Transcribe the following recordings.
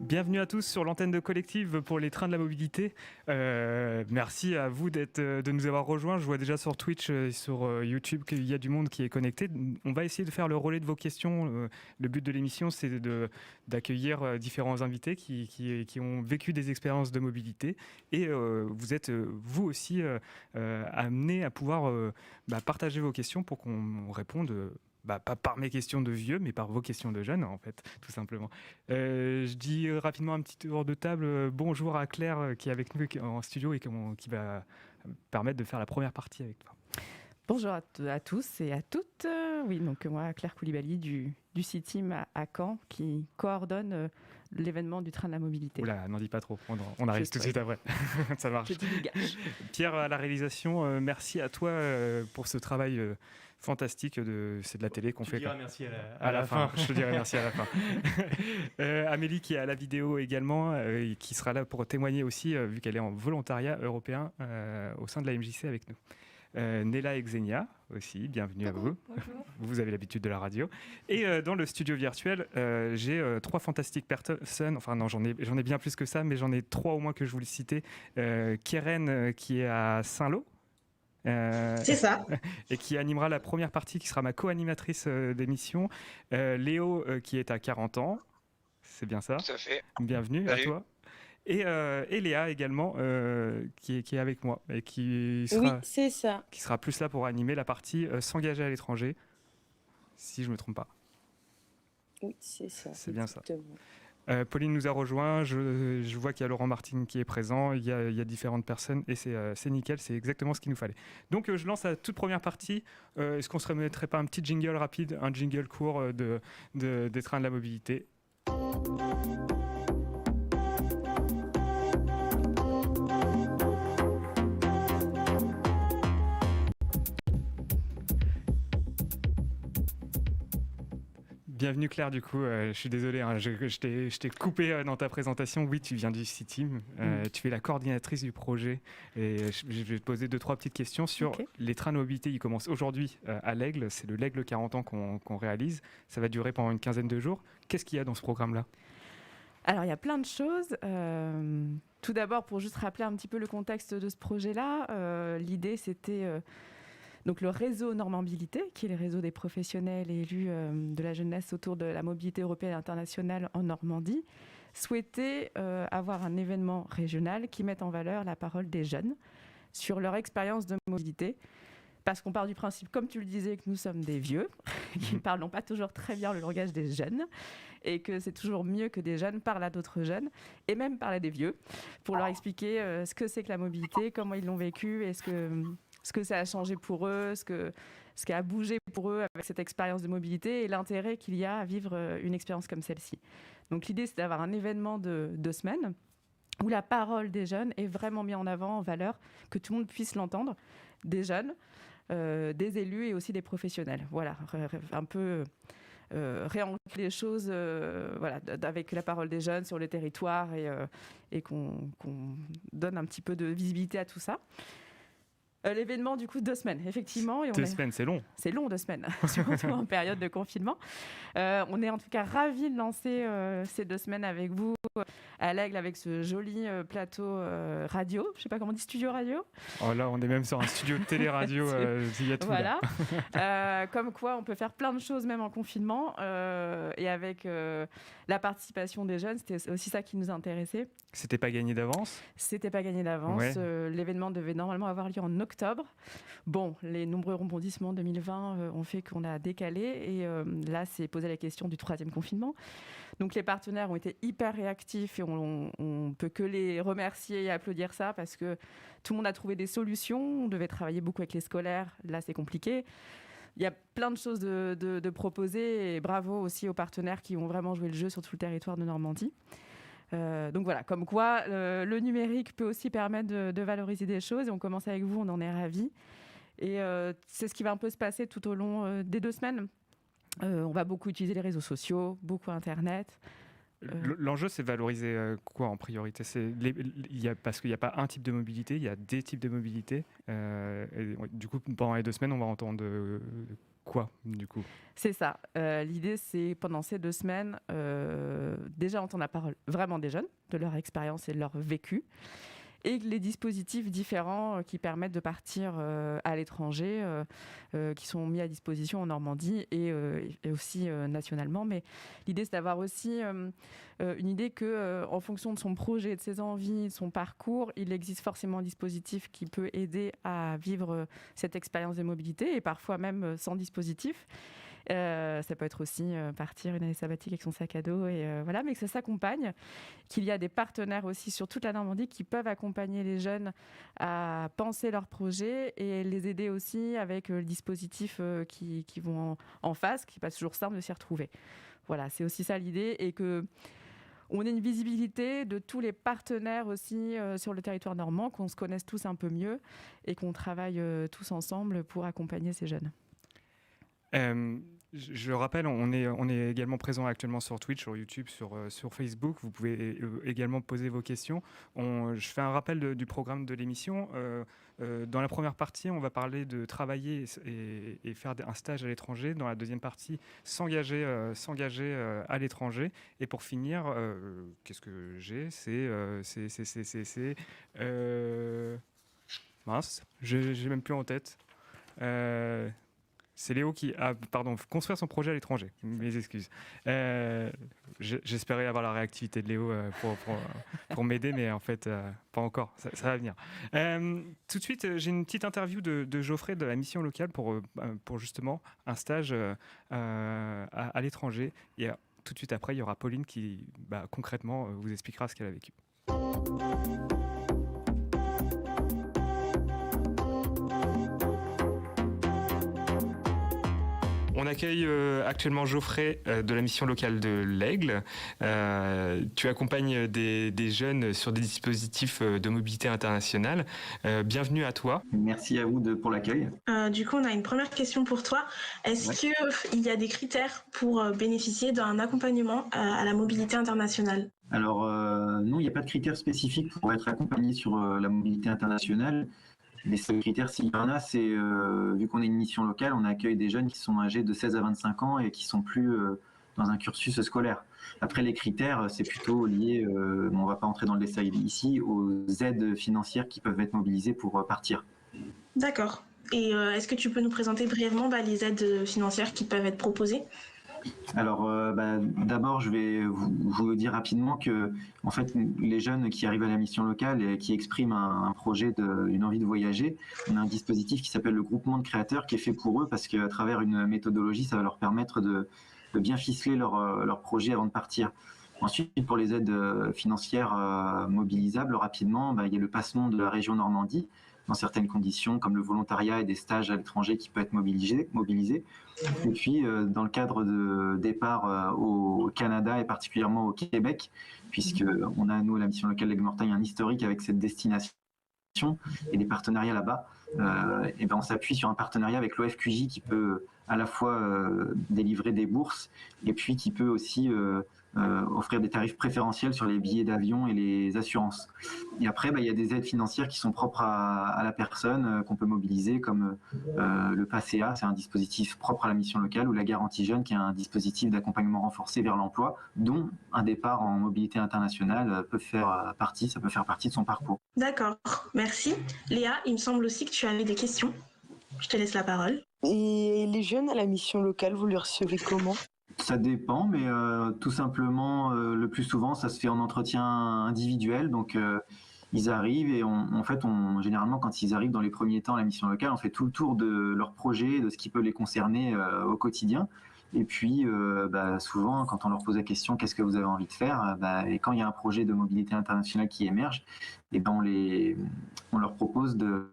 Bienvenue à tous sur l'antenne de Collective pour les trains de la mobilité. Merci à vous de nous avoir rejoints. Je vois déjà sur Twitch et sur YouTube qu'il y a du monde qui est connecté. On va essayer de faire le relais de vos questions. Le but de l'émission, c'est d'accueillir différents invités qui ont vécu des expériences de mobilité. Et vous êtes vous aussi amenés à pouvoir partager vos questions pour qu'on réponde. Pas par mes questions de vieux, mais par vos questions de jeunes, en fait, tout simplement. Je dis rapidement un petit tour de table. Bonjour à Claire qui est avec nous en studio et qui va permettre de faire la première partie avec toi. Bonjour à tous et à toutes. Oui, donc moi, Claire Koulibaly du C-Team à Caen, qui coordonne l'événement du train de la mobilité. Oula, n'en dis pas trop, on arrive tout de suite après. Ça marche. Pierre à la réalisation, merci à toi pour ce travail fantastique. C'est de la télé qu'on fait. Tu diras merci à la fin. Je te dirai merci à la fin. Amélie qui est à la vidéo également, et qui sera là pour témoigner aussi, vu qu'elle est en volontariat européen au sein de la MJC avec nous. Nella et Xenia aussi, bienvenue à vous. Bonjour. Vous avez l'habitude de la radio. Et dans le studio virtuel, j'ai trois fantastiques personnes. Enfin non, j'en ai bien plus que ça, mais j'en ai trois au moins que je voulais citer. Keren qui est à Saint-Lô. C'est ça. Et qui animera la première partie, qui sera ma co-animatrice d'émission. Léo qui est à 40 ans. C'est bien ça. Tout à fait. Bienvenue. Salut. À toi. Et Léa également, qui est avec moi et qui sera plus là pour animer la partie s'engager à l'étranger, si je ne me trompe pas. Oui, c'est ça. C'est bien ça. Pauline nous a rejoint, je vois qu'il y a Laurent Martin qui est présent, il y a différentes personnes et c'est nickel, c'est exactement ce qu'il nous fallait. Donc je lance la toute première partie. Est-ce qu'on ne se remettrait pas un petit jingle rapide, un jingle court des trains de la mobilité ? Bienvenue Claire, du coup, je suis désolé, hein, je t'ai coupé dans ta présentation. Oui, tu viens du C-Team, tu es la coordinatrice du projet et je vais te poser 2-3 petites questions sur les trains de mobilité. Ils commencent aujourd'hui à l'Aigle, c'est le l'Aigle 40 ans qu'on réalise. Ça va durer pendant une quinzaine de jours. Qu'est-ce qu'il y a dans ce programme-là ? Alors, il y a plein de choses. Tout d'abord, pour juste rappeler un petit peu le contexte de ce projet-là, l'idée c'était... Donc le réseau Normabilité, qui est le réseau des professionnels et élus de la jeunesse autour de la mobilité européenne et internationale en Normandie, souhaitait avoir un événement régional qui mette en valeur la parole des jeunes sur leur expérience de mobilité. Parce qu'on part du principe, comme tu le disais, que nous sommes des vieux, qui ne parlent pas toujours très bien le langage des jeunes, et que c'est toujours mieux que des jeunes parlent à d'autres jeunes, et même parlent à des vieux, pour leur expliquer ce que c'est que la mobilité, comment ils l'ont vécu, et ce que ça a changé pour eux, ce qui a bougé pour eux avec cette expérience de mobilité et l'intérêt qu'il y a à vivre une expérience comme celle-ci. Donc l'idée, c'est d'avoir un événement de 2 semaines où la parole des jeunes est vraiment mise en avant, en valeur, que tout le monde puisse l'entendre, des jeunes, des élus et aussi des professionnels. Voilà, un peu... réancrer les choses avec la parole des jeunes sur le territoire et qu'on donne un petit peu de visibilité à tout ça. L'événement, du coup, 2 semaines, effectivement. Et 2 semaines, c'est long. C'est long, 2 semaines, surtout en période de confinement. On est en tout cas ravis de lancer ces 2 semaines avec vous à l'Aigle, avec ce joli plateau radio. Je ne sais pas comment on dit, studio radio. Oh là, on est même sur un studio de télé-radio. Il y a tout. Voilà. Comme quoi, on peut faire plein de choses, même en confinement. Et avec la participation des jeunes, c'était aussi ça qui nous intéressait. C'était pas gagné d'avance ? C'était pas gagné d'avance. Ouais. L'événement devait normalement avoir lieu en octobre. Bon, les nombreux rebondissements 2020 ont fait qu'on a décalé. Et là, c'est posé la question du 3e confinement. Donc, les partenaires ont été hyper réactifs et on peut que les remercier et applaudir ça parce que tout le monde a trouvé des solutions. On devait travailler beaucoup avec les scolaires. Là, c'est compliqué. Il y a plein de choses de proposer et bravo aussi aux partenaires qui ont vraiment joué le jeu sur tout le territoire de Normandie. Donc voilà, comme quoi le numérique peut aussi permettre de valoriser des choses et on commence avec vous, on en est ravis. Et c'est ce qui va un peu se passer tout au long des 2 semaines. On va beaucoup utiliser les réseaux sociaux, beaucoup Internet. L'enjeu, c'est valoriser quoi en priorité ? Parce qu'il n'y a pas un type de mobilité, il y a des types de mobilité. Et du coup, pendant les 2 semaines, on va entendre quoi, du coup ? C'est ça. L'idée, c'est pendant ces 2 semaines, déjà entendre la parole vraiment des jeunes, de leur expérience et de leur vécu, et les dispositifs différents qui permettent de partir à l'étranger, qui sont mis à disposition en Normandie et aussi nationalement. Mais l'idée, c'est d'avoir aussi une idée qu'en fonction de son projet, de ses envies, de son parcours, il existe forcément un dispositif qui peut aider à vivre cette expérience de mobilité, et parfois même sans dispositif. Ça peut être aussi partir une année sabbatique avec son sac à dos, et voilà, mais que ça s'accompagne, qu'il y a des partenaires aussi sur toute la Normandie qui peuvent accompagner les jeunes à penser leurs projets et les aider aussi avec le dispositif qui vont en face, qui n'est pas toujours simple de s'y retrouver. Voilà, c'est aussi ça l'idée, et que on ait une visibilité de tous les partenaires aussi sur le territoire normand, qu'on se connaisse tous un peu mieux et qu'on travaille tous ensemble pour accompagner ces jeunes. Je rappelle, on est également présent actuellement sur Twitch, sur YouTube, sur Facebook. Vous pouvez également poser vos questions. Je fais un rappel du programme de l'émission. Dans la première partie, on va parler de travailler et faire un stage à l'étranger. Dans la deuxième partie, s'engager à l'étranger. Et pour finir, qu'est-ce que j'ai ? Mince, j'ai même plus en tête. C'est Léo qui a, construire son projet à l'étranger. Mes excuses. J'espérais avoir la réactivité de Léo pour m'aider, mais en fait, pas encore. Ça va venir. Tout de suite, j'ai une petite interview de Geoffrey de la mission locale pour justement un stage à l'étranger. Et tout de suite après, il y aura Pauline qui, concrètement, vous expliquera ce qu'elle a vécu. On accueille actuellement Geoffrey de la mission locale de l'Aigle. Tu accompagnes des jeunes sur des dispositifs de mobilité internationale. Bienvenue à toi. Merci à vous pour l'accueil. Du coup, on a une première question pour toi. Est-ce qu'il y a des critères pour bénéficier d'un accompagnement à la mobilité internationale ? Alors non, il n'y a pas de critères spécifiques pour être accompagné sur la mobilité internationale. Les seuls critères, s'il y en a, c'est vu qu'on est une mission locale, on accueille des jeunes qui sont âgés de 16 à 25 ans et qui sont plus dans un cursus scolaire. Après, les critères, c'est plutôt lié, on ne va pas entrer dans le détail ici, aux aides financières qui peuvent être mobilisées pour partir. D'accord. Et est-ce que tu peux nous présenter brièvement les aides financières qui peuvent être proposées ? Alors, d'abord, je vais vous dire rapidement que, en fait, les jeunes qui arrivent à la mission locale et qui expriment un projet, une envie de voyager, on a un dispositif qui s'appelle le groupement de créateurs qui est fait pour eux parce qu'à travers une méthodologie, ça va leur permettre de bien ficeler leur projet avant de partir. Ensuite, pour les aides financières mobilisables rapidement, il y a le passement de la région Normandie dans certaines conditions, comme le volontariat et des stages à l'étranger qui peuvent être mobilisés. Et puis, dans le cadre de départ au Canada et particulièrement au Québec, puisqu'on a, nous, à la mission locale d'Aigues-Mortagne, un historique avec cette destination et des partenariats là-bas, on s'appuie sur un partenariat avec l'OFQJ qui peut à la fois délivrer des bourses et puis qui peut aussi offrir des tarifs préférentiels sur les billets d'avion et les assurances. Et après, il y a des aides financières qui sont propres à la personne qu'on peut mobiliser, comme le PACEA, c'est un dispositif propre à la mission locale, ou la Garantie Jeune, qui est un dispositif d'accompagnement renforcé vers l'emploi, dont un départ en mobilité internationale peut faire partie de son parcours. D'accord, merci. Léa, il me semble aussi que tu avais des questions. Je te laisse la parole. Et les jeunes à la mission locale, vous les recevez comment ? Ça dépend, mais tout simplement, le plus souvent, ça se fait en entretien individuel. Donc, ils arrivent et généralement, quand ils arrivent dans les premiers temps à la mission locale, on fait tout le tour de leur projet, de ce qui peut les concerner au quotidien. Et puis, souvent, quand on leur pose la question « Qu'est-ce que vous avez envie de faire ?» Et quand il y a un projet de mobilité internationale qui émerge, on leur propose de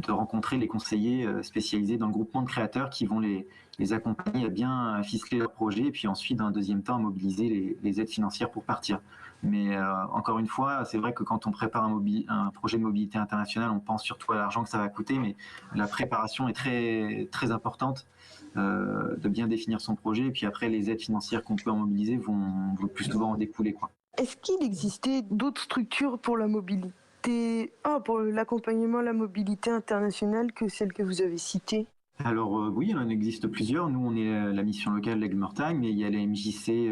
rencontrer les conseillers spécialisés dans le groupement de créateurs qui vont les accompagner à bien ficeler leur projet et puis ensuite, dans un deuxième temps, à mobiliser les aides financières pour partir. Mais encore une fois, c'est vrai que quand on prépare un projet de mobilité internationale, on pense surtout à l'argent que ça va coûter, mais la préparation est très, très importante de bien définir son projet. Et puis après, les aides financières qu'on peut en mobiliser vont plus souvent en découler, quoi. Est-ce qu'il existait d'autres structures pour la mobilité, pour l'accompagnement à la mobilité internationale que celles que vous avez citées ? Alors oui, il en existe plusieurs. Nous, on est la mission locale l'Aigle-Mortagne, mais il y a la MJC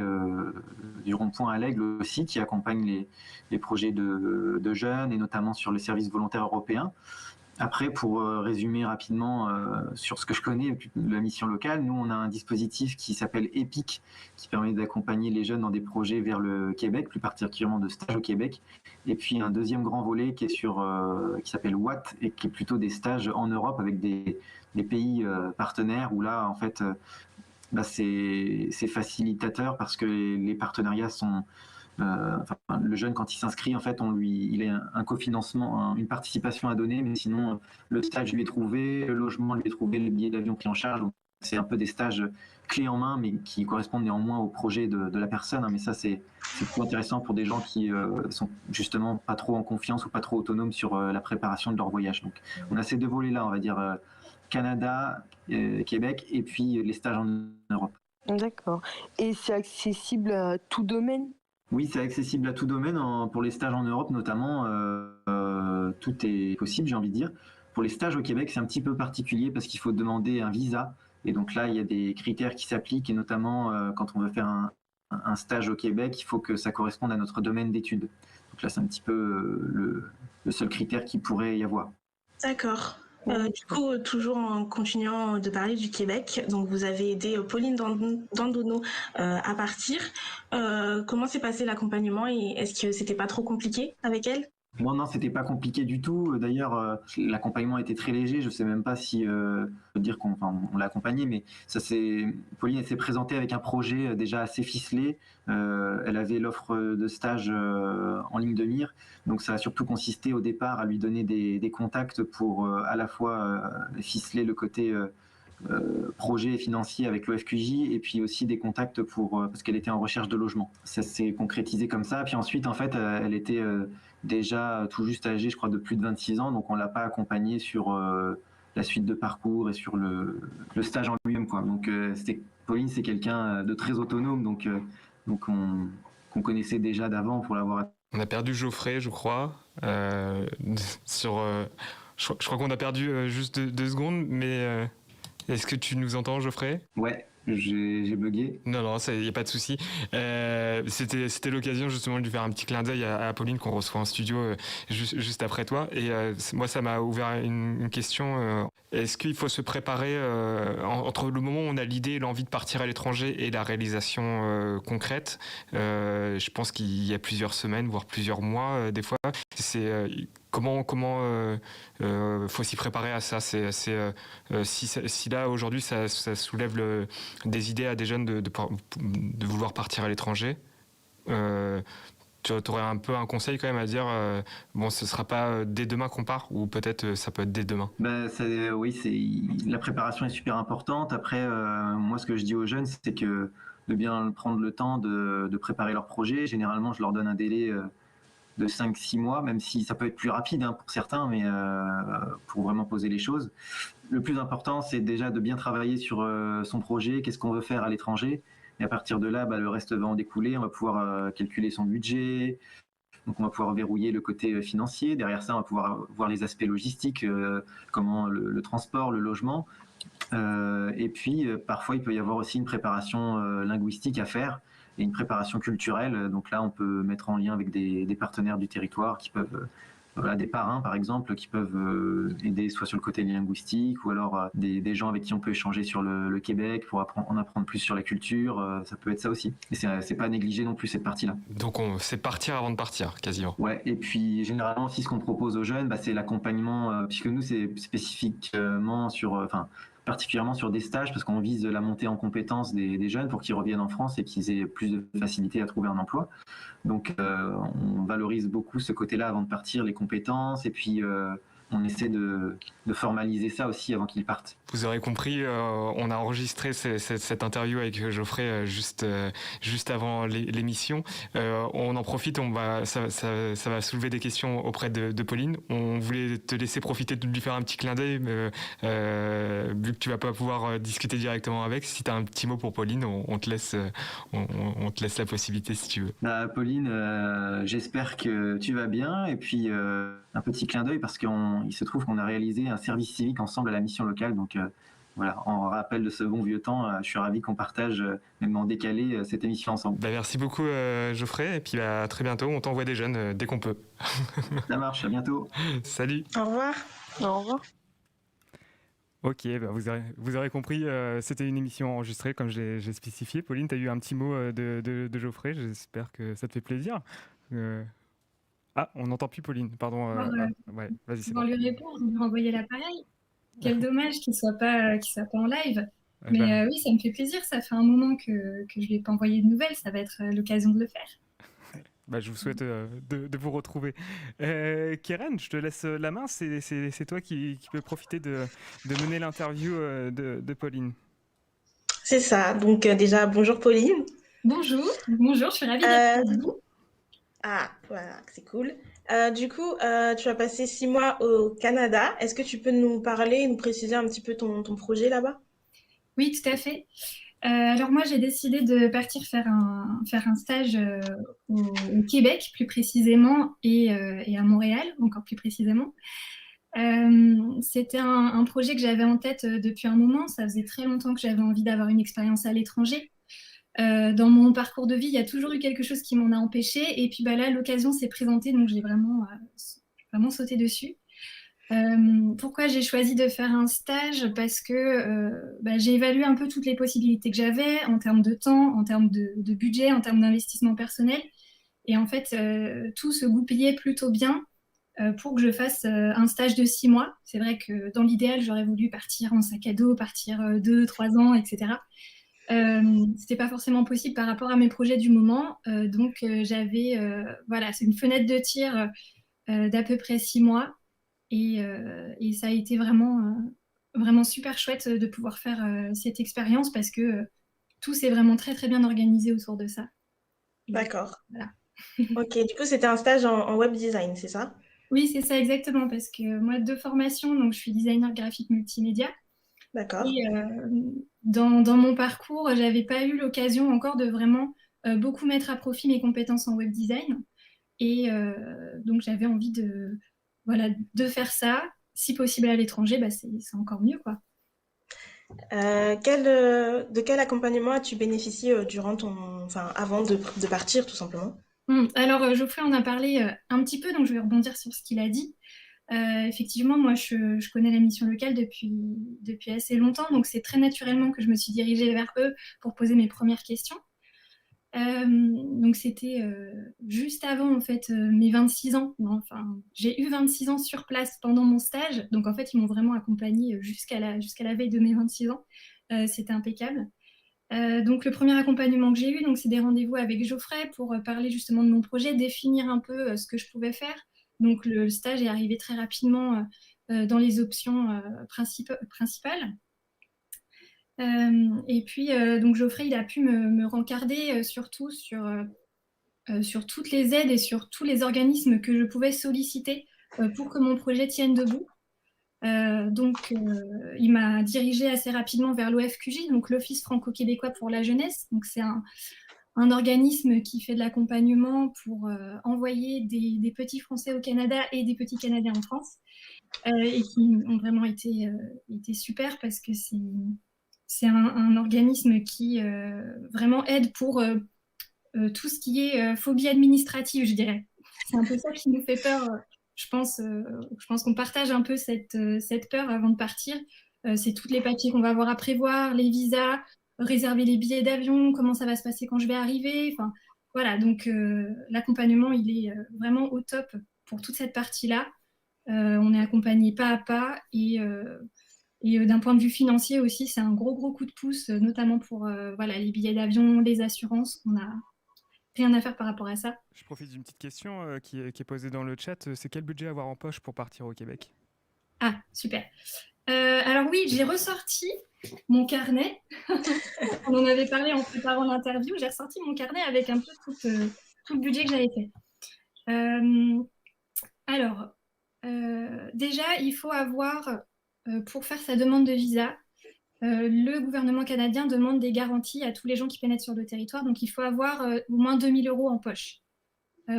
du Rond-Point à l'Aigle aussi qui accompagne les projets de jeunes et notamment sur les services volontaires européens. Après, pour résumer rapidement sur ce que je connais, la mission locale, nous, on a un dispositif qui s'appelle EPIC, qui permet d'accompagner les jeunes dans des projets vers le Québec, plus particulièrement de stages au Québec. Et puis, un deuxième grand volet qui s'appelle WAT, et qui est plutôt des stages en Europe avec des pays partenaires, où là, en fait, c'est facilitateur parce que les partenariats sont... le jeune, quand il s'inscrit, en fait, il a un cofinancement, une participation à donner, mais sinon, le stage lui est trouvé, le logement lui est trouvé, le billet d'avion pris en charge. Donc, c'est un peu des stages clés en main, mais qui correspondent néanmoins au projet de la personne. Mais ça, c'est plutôt intéressant pour des gens qui sont justement pas trop en confiance ou pas trop autonomes sur la préparation de leur voyage. Donc, on a ces deux volets-là, on va dire Canada, Québec, et puis les stages en Europe. D'accord. Et c'est accessible à tout domaine? Oui, c'est accessible à tout domaine. Pour les stages en Europe, notamment, tout est possible, j'ai envie de dire. Pour les stages au Québec, c'est un petit peu particulier parce qu'il faut demander un visa. Et donc là, il y a des critères qui s'appliquent. Et notamment, quand on veut faire un stage au Québec, il faut que ça corresponde à notre domaine d'études. Donc là, c'est un petit peu le seul critère qu'il pourrait y avoir. D'accord. Du coup, toujours en continuant de parler du Québec, donc vous avez aidé Pauline Dandonneau à partir. Comment s'est passé l'accompagnement et est-ce que c'était pas trop compliqué avec elle? Non, c'était pas compliqué du tout. D'ailleurs, l'accompagnement était très léger. Je sais même pas si on peut dire qu'on l'a accompagnée, mais Pauline elle s'est présentée avec un projet déjà assez ficelé. Elle avait l'offre de stage en ligne de mire, donc ça a surtout consisté au départ à lui donner des contacts pour à la fois ficeler le côté projet financier avec l'OFQJ et puis aussi des contacts parce qu'elle était en recherche de logement. Ça s'est concrétisé comme ça. Puis ensuite, en fait, elle était déjà tout juste âgée, je crois, de plus de 26 ans, donc on l'a pas accompagnée sur la suite de parcours et sur le stage en lui-même, quoi. Donc Pauline, c'est quelqu'un de très autonome, donc qu'on connaissait déjà d'avant pour l'avoir. On a perdu Geoffrey, je crois, je crois qu'on a perdu juste deux secondes, mais est-ce que tu nous entends, Geoffrey? Ouais. J'ai bugué. Non, il n'y a pas de souci. C'était l'occasion justement de lui faire un petit clin d'œil à Pauline qu'on reçoit en studio juste après toi. Et moi, ça m'a ouvert une question. Est-ce qu'il faut se préparer entre le moment où on a l'idée et l'envie de partir à l'étranger et la réalisation concrète? Je pense qu'il y a plusieurs semaines, voire plusieurs mois des fois. Comment faut s'y préparer à ça? Si là aujourd'hui ça soulève des idées à des jeunes de vouloir partir à l'étranger, tu aurais un peu un conseil quand même à dire ce sera pas dès demain qu'on part, ou peut-être ça peut être dès demain? Oui, la préparation est super importante. Après, moi ce que je dis aux jeunes, c'est que de bien prendre le temps de préparer leur projet. Généralement, je leur donne un délai de 5-6 mois, même si ça peut être plus rapide pour certains, mais pour vraiment poser les choses. Le plus important, c'est déjà de bien travailler sur son projet, qu'est-ce qu'on veut faire à l'étranger, et à partir de là, le reste va en découler. On va pouvoir calculer son budget, donc on va pouvoir verrouiller le côté financier. Derrière ça, on va pouvoir voir les aspects logistiques, comment le transport, le logement. Et puis, parfois, il peut y avoir aussi une préparation linguistique à faire, et une préparation culturelle. Donc là, on peut mettre en lien avec des partenaires du territoire qui peuvent, des parrains par exemple, qui peuvent aider soit sur le côté linguistique, ou alors des gens avec qui on peut échanger sur le Québec pour en apprendre plus sur la culture. Ça peut être ça aussi. Et c'est pas négligé non plus cette partie-là. Donc c'est partir avant de partir, quasiment. Ouais, et puis généralement aussi ce qu'on propose aux jeunes, c'est l'accompagnement, puisque nous c'est spécifiquement particulièrement sur des stages, parce qu'on vise la montée en compétences des jeunes pour qu'ils reviennent en France et qu'ils aient plus de facilité à trouver un emploi. Donc on valorise beaucoup ce côté-là avant de partir, les compétences, et puis on essaie de formaliser ça aussi avant qu'ils partent. Vous aurez compris, on a enregistré cette interview avec Geoffrey juste avant l'émission. On en profite, ça va soulever des questions auprès de Pauline. On voulait te laisser profiter de lui faire un petit clin d'œil, vu que tu vas pas pouvoir discuter directement avec. Si tu as un petit mot pour Pauline, on te laisse la possibilité si tu veux. Pauline, j'espère que tu vas bien, et puis un petit clin d'œil parce qu'il se trouve qu'on a réalisé un service civique ensemble à la mission locale, donc voilà, en rappel de ce bon vieux temps, je suis ravi qu'on partage, même en décalé, cette émission ensemble. Merci beaucoup Geoffrey, et puis à très bientôt, on t'envoie des jeunes dès qu'on peut. Ça marche, à bientôt. Salut. Au revoir. Au revoir. Ok, vous aurez compris, c'était une émission enregistrée comme j'ai spécifié. Pauline, tu as eu un petit mot de Geoffrey, j'espère que ça te fait plaisir. Ah, on n'entend plus Pauline, pardon. Ouais, vas-y, c'est bon. Lui répondre, lui renvoyer l'appareil. Quel dommage qu'il soit pas en live. Mais oui, ça me fait plaisir. Ça fait un moment que je lui ai pas envoyé de nouvelles. Ça va être l'occasion de le faire. Je vous souhaite de vous retrouver. Keren, je te laisse la main. C'est toi qui peux profiter de mener l'interview de Pauline. C'est ça. Donc déjà, bonjour Pauline. Bonjour, je suis ravie d'être avec vous. Ah, voilà, c'est cool. Du coup, tu as passé 6 mois au Canada. Est-ce que tu peux nous parler, nous préciser un petit peu ton projet là-bas? Oui, tout à fait. Alors moi, j'ai décidé de partir faire un stage au Québec, plus précisément, et à Montréal, encore plus précisément. C'était un projet que j'avais en tête depuis un moment. Ça faisait très longtemps que j'avais envie d'avoir une expérience à l'étranger. Dans mon parcours de vie, il y a toujours eu quelque chose qui m'en a empêché. Et puis là, l'occasion s'est présentée, donc j'ai vraiment sauté dessus. Pourquoi j'ai choisi de faire un stage? Parce que j'ai évalué un peu toutes les possibilités que j'avais en termes de temps, en termes de budget, en termes d'investissement personnel. Et en fait, tout se goupillait plutôt bien pour que je fasse un stage de 6 mois. C'est vrai que dans l'idéal, j'aurais voulu partir en sac à dos, partir 2-3 ans, etc. C'était pas forcément possible par rapport à mes projets du moment. Donc j'avais c'est une fenêtre de tir d'à peu près 6 mois. Et ça a été vraiment super chouette de pouvoir faire cette expérience parce que tout s'est vraiment très très bien organisé autour de ça. D'accord. Voilà. Ok, du coup, c'était un stage en web design, c'est ça? Oui, c'est ça exactement, parce que moi, de formation, donc je suis designer graphique multimédia. D'accord. Et dans mon parcours, j'avais pas eu l'occasion encore de vraiment beaucoup mettre à profit mes compétences en web design. Et donc j'avais envie de faire ça. Si possible à l'étranger, c'est encore mieux, quoi. De quel accompagnement as-tu bénéficié avant de partir, tout simplement? Alors, Geoffrey en a parlé un petit peu, donc je vais rebondir sur ce qu'il a dit. Effectivement, moi, je connais la mission locale depuis assez longtemps, donc c'est très naturellement que je me suis dirigée vers eux pour poser mes premières questions. Donc c'était juste avant en fait mes 26 ans. Enfin, j'ai eu 26 ans sur place pendant mon stage, donc en fait ils m'ont vraiment accompagnée jusqu'à la veille de mes 26 ans. C'était impeccable. Donc le premier accompagnement que j'ai eu, donc c'est des rendez-vous avec Geoffrey pour parler justement de mon projet, définir un peu ce que je pouvais faire. Donc le stage est arrivé très rapidement dans les options principales. Et puis donc Geoffrey il a pu me rencarder surtout sur toutes les aides et sur tous les organismes que je pouvais solliciter pour que mon projet tienne debout. Donc il m'a dirigée assez rapidement vers l'OFQJ, donc l'Office franco-québécois pour la jeunesse. Donc c'est un organisme qui fait de l'accompagnement pour envoyer des petits Français au Canada et des petits Canadiens en France, et qui ont vraiment été super parce que c'est un organisme qui vraiment aide pour tout ce qui est phobie administrative, je dirais. C'est un peu ça qui nous fait peur. Je pense qu'on partage un peu cette peur avant de partir. C'est tous les papiers qu'on va avoir à prévoir, les visas, réserver les billets d'avion, comment ça va se passer quand je vais arriver. Enfin, voilà, donc l'accompagnement, il est vraiment au top pour toute cette partie-là. On est accompagné pas à pas et d'un point de vue financier aussi, c'est un gros coup de pouce, notamment pour les billets d'avion, les assurances. On n'a rien à faire par rapport à ça. Je profite d'une petite question qui est posée dans le chat. C'est quel budget avoir en poche pour partir au Québec? Ah, super. Alors oui, j'ai ressorti mon carnet. On en avait parlé en préparant l'interview. J'ai ressorti mon carnet avec un peu tout le budget que j'avais fait. Alors, déjà, il faut avoir... pour faire sa demande de visa, le gouvernement canadien demande des garanties à tous les gens qui pénètrent sur le territoire. Donc, il faut avoir au moins 2 000 € en poche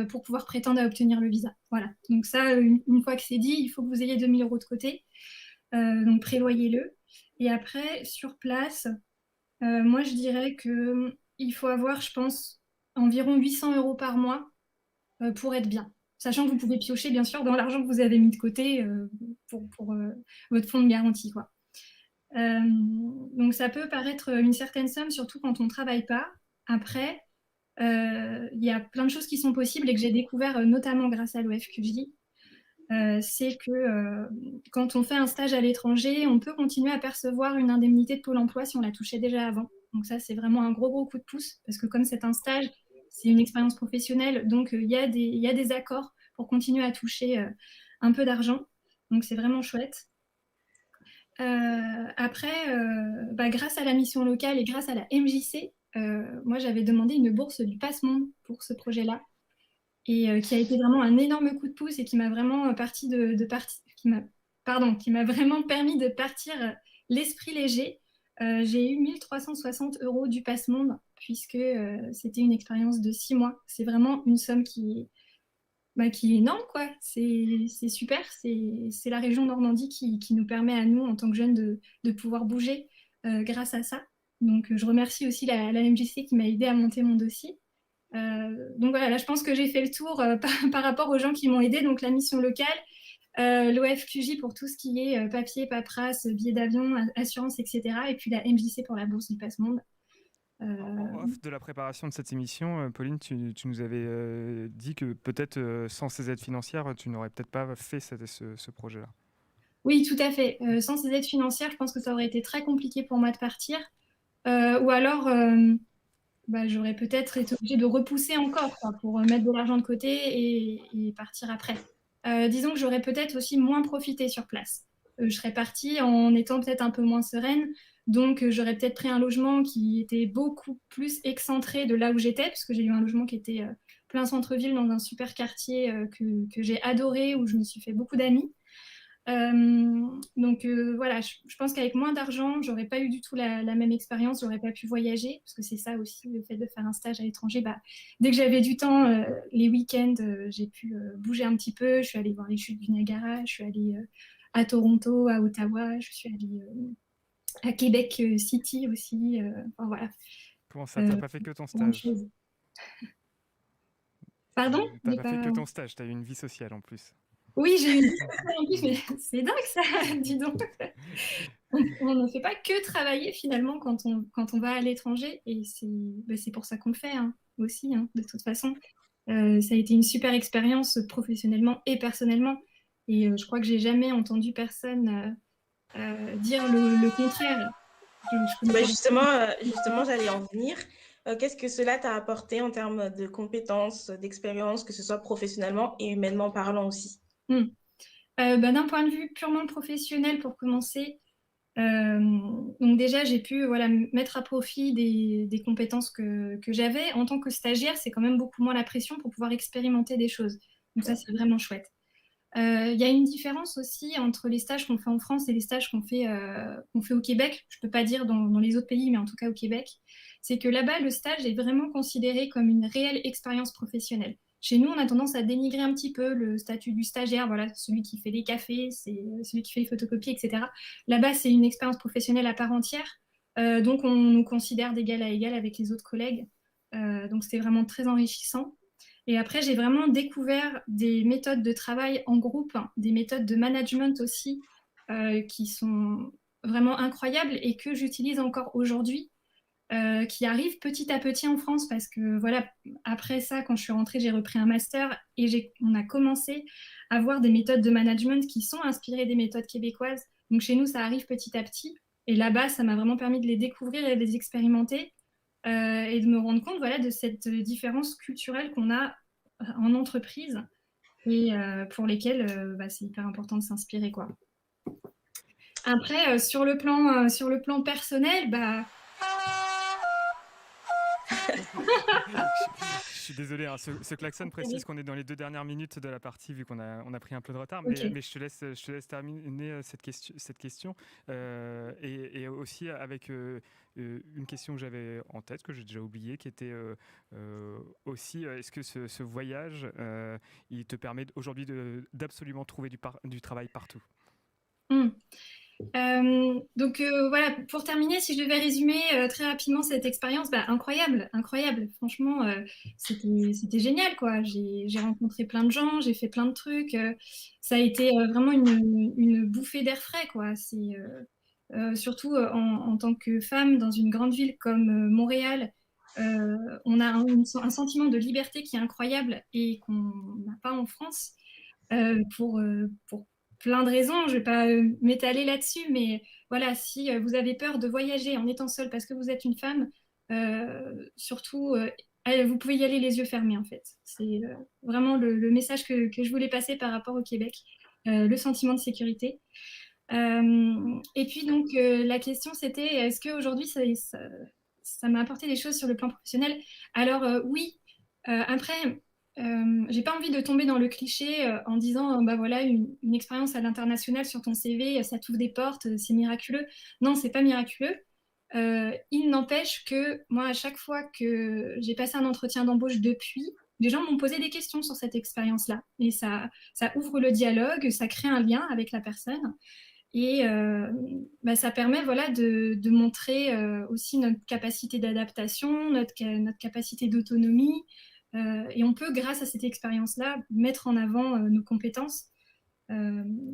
pour pouvoir prétendre à obtenir le visa. Voilà. Donc ça, une fois que c'est dit, il faut que vous ayez 2 000 € de côté. Donc, prévoyez-le. Et après, sur place, moi, je dirais qu'il faut avoir, je pense, environ 800 € par mois pour être bien. Sachant que vous pouvez piocher, bien sûr, dans l'argent que vous avez mis de côté pour votre fonds de garantie, quoi. Donc, ça peut paraître une certaine somme, surtout quand on ne travaille pas. Après, il y a plein de choses qui sont possibles et que j'ai découvert notamment grâce à l'OFQJ. C'est que quand on fait un stage à l'étranger, on peut continuer à percevoir une indemnité de Pôle emploi si on la touchait déjà avant. Donc ça, c'est vraiment un gros coup de pouce, parce que comme c'est un stage, c'est une expérience professionnelle, donc il y a des accords pour continuer à toucher un peu d'argent. Donc c'est vraiment chouette. Après, grâce à la mission locale et grâce à la MJC, moi j'avais demandé une bourse du Passe-Monde pour ce projet-là et qui a été vraiment un énorme coup de pouce et qui m'a vraiment qui m'a vraiment permis de partir l'esprit léger. J'ai eu 1360 € du Passe-Monde puisque c'était une expérience de 6 mois. C'est vraiment une somme qui est énorme, quoi. C'est super. C'est la région Normandie qui nous permet à nous, en tant que jeunes, de pouvoir bouger grâce à ça. Donc, je remercie aussi la MJC qui m'a aidé à monter mon dossier. Donc voilà, là je pense que j'ai fait le tour par rapport aux gens qui m'ont aidé. Donc la mission locale, l'OFQJ pour tout ce qui est papier, paperasse, billets d'avion, assurance, etc. Et puis la MJC pour la bourse du Passe-Monde. En off de la préparation de cette émission, Pauline, tu nous avais dit que peut-être sans ces aides financières, tu n'aurais peut-être pas fait ce projet-là. Oui, tout à fait. Sans ces aides financières, je pense que ça aurait été très compliqué pour moi de partir. Ou alors, j'aurais peut-être été obligée de repousser encore quoi, pour mettre de l'argent de côté et partir après. Disons que j'aurais peut-être aussi moins profité sur place. Je serais partie en étant peut-être un peu moins sereine, donc j'aurais peut-être pris un logement qui était beaucoup plus excentré de là où j'étais, parce que j'ai eu un logement qui était plein centre-ville dans un super quartier que j'ai adoré, où je me suis fait beaucoup d'amis. Donc voilà, je pense qu'avec moins d'argent, j'aurais pas eu du tout la même expérience, j'aurais pas pu voyager, parce que c'est ça aussi, le fait de faire un stage à l'étranger. Dès que j'avais du temps, les week-ends, j'ai pu bouger un petit peu. Je suis allée voir les chutes du Niagara, je suis allée à Toronto, à Ottawa, je suis allée à Québec City aussi. Enfin, voilà. Comment ça, t'as pas fait que ton stage? Pardon? T'as pas fait que ton stage, t'as eu une vie sociale en plus. Oui, j'ai eu une vie sociale en plus, mais c'est dingue ça, dis donc. On ne fait pas que travailler finalement quand on va à l'étranger et c'est pour ça qu'on le fait hein, aussi, hein, de toute façon. Ça a été une super expérience professionnellement et personnellement et je crois que j'ai jamais entendu personne dire le contraire. Justement, j'allais en venir. Qu'est-ce que cela t'a apporté en termes de compétences, d'expérience, que ce soit professionnellement et humainement parlant aussi? D'un point de vue purement professionnel, pour commencer, donc déjà, j'ai pu mettre à profit des compétences que j'avais. En tant que stagiaire, c'est quand même beaucoup moins la pression pour pouvoir expérimenter des choses. Donc ça, c'est vraiment chouette. Il y a une différence aussi entre les stages qu'on fait en France et les stages qu'on fait au Québec. Je ne peux pas dire dans les autres pays, mais en tout cas au Québec. C'est que là-bas, le stage est vraiment considéré comme une réelle expérience professionnelle. Chez nous, on a tendance à dénigrer un petit peu le statut du stagiaire, voilà, celui qui fait les cafés, c'est celui qui fait les photocopies, etc. Là-bas, c'est une expérience professionnelle à part entière. Donc, on nous considère d'égal à égal avec les autres collègues. Donc, c'était vraiment très enrichissant. Et après, j'ai vraiment découvert des méthodes de travail en groupe, hein, des méthodes de management aussi, qui sont vraiment incroyables et que j'utilise encore aujourd'hui, qui arrivent petit à petit en France parce que voilà, après ça, quand je suis rentrée, j'ai repris un master et on a commencé à voir des méthodes de management qui sont inspirées des méthodes québécoises. Donc chez nous, ça arrive petit à petit. Et là-bas, ça m'a vraiment permis de les découvrir et de les expérimenter. Et de me rendre compte voilà, de cette différence culturelle qu'on a en entreprise et pour lesquelles c'est hyper important de s'inspirer, quoi. Après, sur le plan personnel, Je suis désolé, hein, ce klaxon précise qu'on est dans les 2 dernières minutes de la partie vu qu'on a pris un peu de retard, Okay. mais je te laisse terminer cette question et aussi avec une question que j'avais en tête, que j'ai déjà oubliée, qui était aussi, est-ce que ce voyage, il te permet aujourd'hui d'absolument trouver du travail partout? Donc voilà, pour terminer, si je devais résumer très rapidement cette expérience, incroyable, incroyable. Franchement, c'était génial, quoi. J'ai rencontré plein de gens, j'ai fait plein de trucs. Ça a été vraiment une bouffée d'air frais, quoi. Surtout en tant que femme dans une grande ville comme Montréal, on a un sentiment de liberté qui est incroyable et qu'on n'a pas en France pour plein de raisons. Je ne vais pas m'étaler là-dessus, mais voilà, si vous avez peur de voyager en étant seule parce que vous êtes une femme, surtout, vous pouvez y aller les yeux fermés, en fait. C'est vraiment le message que je voulais passer par rapport au Québec, le sentiment de sécurité. Et puis donc la question c'était est-ce qu'aujourd'hui ça m'a apporté des choses sur le plan professionnel? Alors oui, après j'ai pas envie de tomber dans le cliché en disant bah voilà une expérience à l'international sur ton CV ça t'ouvre des portes, c'est miraculeux. Non, c'est pas miraculeux. Il n'empêche que moi à chaque fois que j'ai passé un entretien d'embauche depuis, les gens m'ont posé des questions sur cette expérience-là et ça ouvre le dialogue, ça crée un lien avec la personne. Et ça permet voilà, de montrer aussi notre capacité d'adaptation, notre capacité d'autonomie. Et on peut, grâce à cette expérience-là, mettre en avant nos compétences,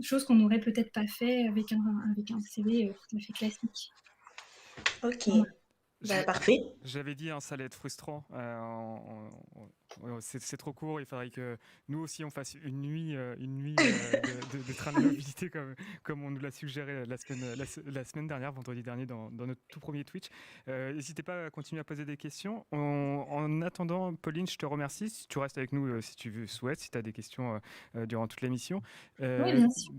chose qu'on n'aurait peut-être pas fait avec un CV tout à fait classique. Ok. Parfait. J'avais dit, ça allait être frustrant. C'est trop court. Il faudrait que nous aussi on fasse une nuit de train de mobilité comme on nous l'a suggéré la semaine dernière, vendredi dernier, dans notre tout premier Twitch. N'hésitez pas à continuer à poser des questions. En attendant, Pauline, je te remercie. Si tu restes avec nous, si tu souhaites, si tu as des questions durant toute l'émission. Oui, bien sûr.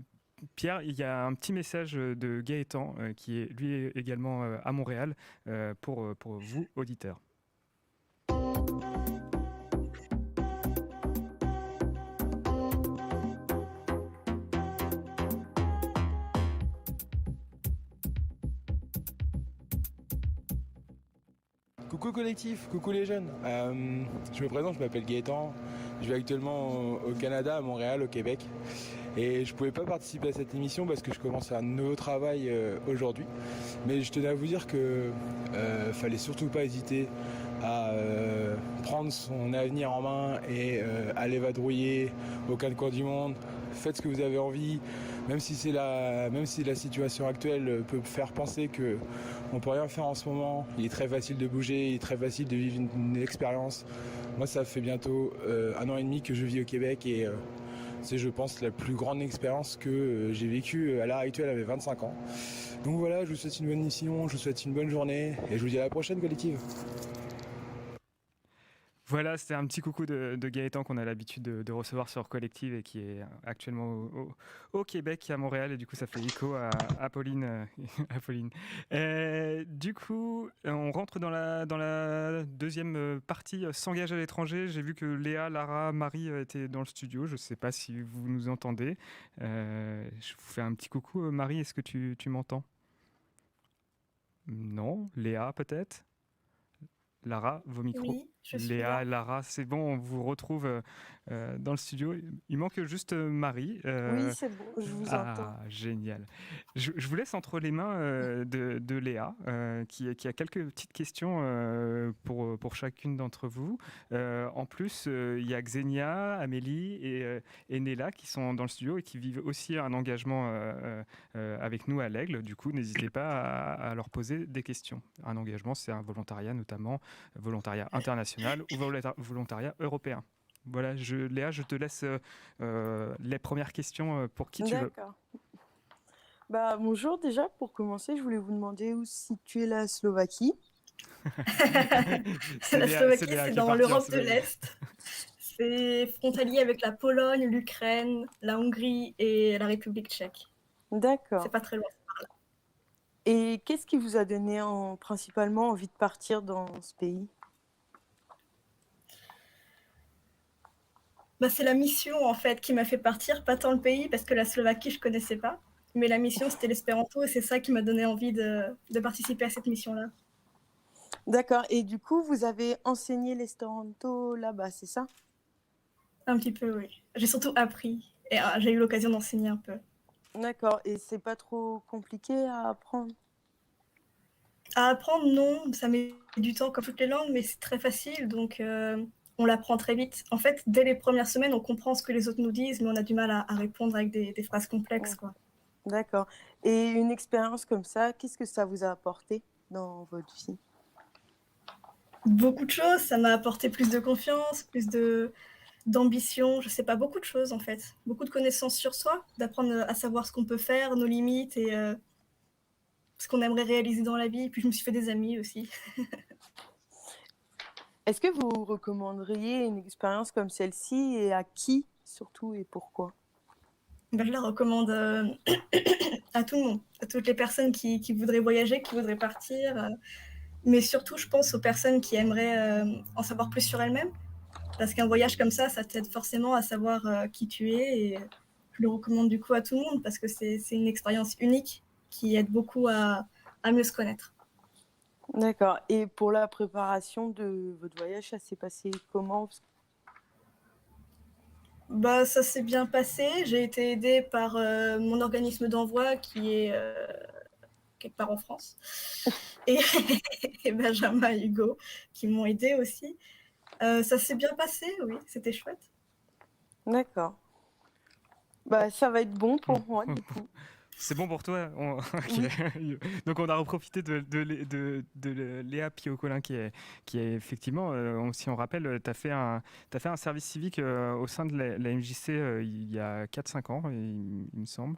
Pierre, il y a un petit message de Gaëtan qui est lui également à Montréal pour vous, auditeurs. Coucou collectif, coucou les jeunes. Je me présente, je m'appelle Gaëtan. Je vis actuellement au Canada, à Montréal, au Québec. Et je ne pouvais pas participer à cette émission parce que je commence un nouveau travail aujourd'hui. Mais je tenais à vous dire que fallait surtout pas hésiter à prendre son avenir en main et aller vadrouiller aux quatre coins du monde. Faites ce que vous avez envie, même si la situation actuelle peut faire penser qu'on ne peut rien faire en ce moment. Il est très facile de bouger, il est très facile de vivre une expérience. Moi, ça fait bientôt 1 an et demi que je vis au Québec et c'est, je pense, la plus grande expérience que j'ai vécue à l'heure actuelle avec 25 ans. Donc voilà, je vous souhaite une bonne mission, je vous souhaite une bonne journée et je vous dis à la prochaine, collective. Voilà, c'était un petit coucou de Gaëtan qu'on a l'habitude de recevoir sur Collective et qui est actuellement au Québec, à Montréal, et du coup ça fait écho à Pauline. À Pauline. Du coup, on rentre dans la deuxième partie, s'engage à l'étranger. J'ai vu que Léa, Lara, Marie étaient dans le studio. Je ne sais pas si vous nous entendez. Je vous fais un petit coucou. Marie, est-ce que tu m'entends? Non. Léa, peut-être? Lara, vos micros. Oui, je suis Léa, là. Lara, c'est bon, on vous retrouve dans le studio. Il manque juste Marie. Oui, c'est bon, je vous entends. Génial. Je vous laisse entre les mains de Léa, qui a quelques petites questions pour chacune d'entre vous. En plus, il y a Xenia, Amélie et Néla qui sont dans le studio et qui vivent aussi un engagement avec nous à l'Aigle. Du coup, n'hésitez pas à leur poser des questions. Un engagement, c'est un volontariat notamment, volontariat international ou volontariat européen. Voilà, Léa, je te laisse les premières questions pour qui tu veux. D'accord. Bonjour, déjà, pour commencer, je voulais vous demander où se situait la Slovaquie. La Slovaquie, c'est dans l'Europe de l'Est. C'est frontalier avec la Pologne, l'Ukraine, la Hongrie et la République tchèque. D'accord. C'est pas très loin. Et qu'est-ce qui vous a donné principalement envie de partir dans ce pays? C'est la mission en fait qui m'a fait partir, pas tant le pays parce que la Slovaquie je connaissais pas, mais la mission c'était l'espéranto et c'est ça qui m'a donné envie de participer à cette mission-là. D'accord, et du coup vous avez enseigné l'espéranto là-bas, c'est ça? Un petit peu, oui. J'ai surtout appris et j'ai eu l'occasion d'enseigner un peu. D'accord. Et c'est pas trop compliqué à apprendre? À apprendre, non, ça met du temps comme toutes les langues, mais c'est très facile, donc on l'apprend très vite. En fait, dès les premières semaines, on comprend ce que les autres nous disent, mais on a du mal à répondre avec des phrases complexes, quoi. D'accord. Et une expérience comme ça, qu'est-ce que ça vous a apporté dans votre vie? Beaucoup de choses, ça m'a apporté plus de confiance, d'ambition, je sais pas, beaucoup de choses en fait. Beaucoup de connaissances sur soi, d'apprendre à savoir ce qu'on peut faire, nos limites et ce qu'on aimerait réaliser dans la vie. Puis je me suis fait des amis aussi. Est-ce que vous recommanderiez une expérience comme celle-ci et à qui surtout et pourquoi? Ben, je la recommande à tout le monde, à toutes les personnes qui voudraient voyager, qui voudraient partir. Mais surtout, je pense aux personnes qui aimeraient en savoir plus sur elles-mêmes. Parce qu'un voyage comme ça t'aide forcément à savoir qui tu es. Et je le recommande du coup à tout le monde parce que c'est une expérience unique qui aide beaucoup à mieux se connaître. D'accord. Et pour la préparation de votre voyage, ça s'est passé comment? Bah, ça s'est bien passé. J'ai été aidée par mon organisme d'envoi qui est quelque part en France. Et, et Benjamin et Hugo qui m'ont aidée aussi. Ça s'est bien passé, oui, c'était chouette. D'accord. Bah, ça va être bon pour moi, du coup. C'est bon pour toi. Ok. Oui. Donc on a reprofité de Léa Piocolin qui est effectivement, si on rappelle, tu as fait un service civique au sein de la MJC il y a 4-5 ans, il me semble.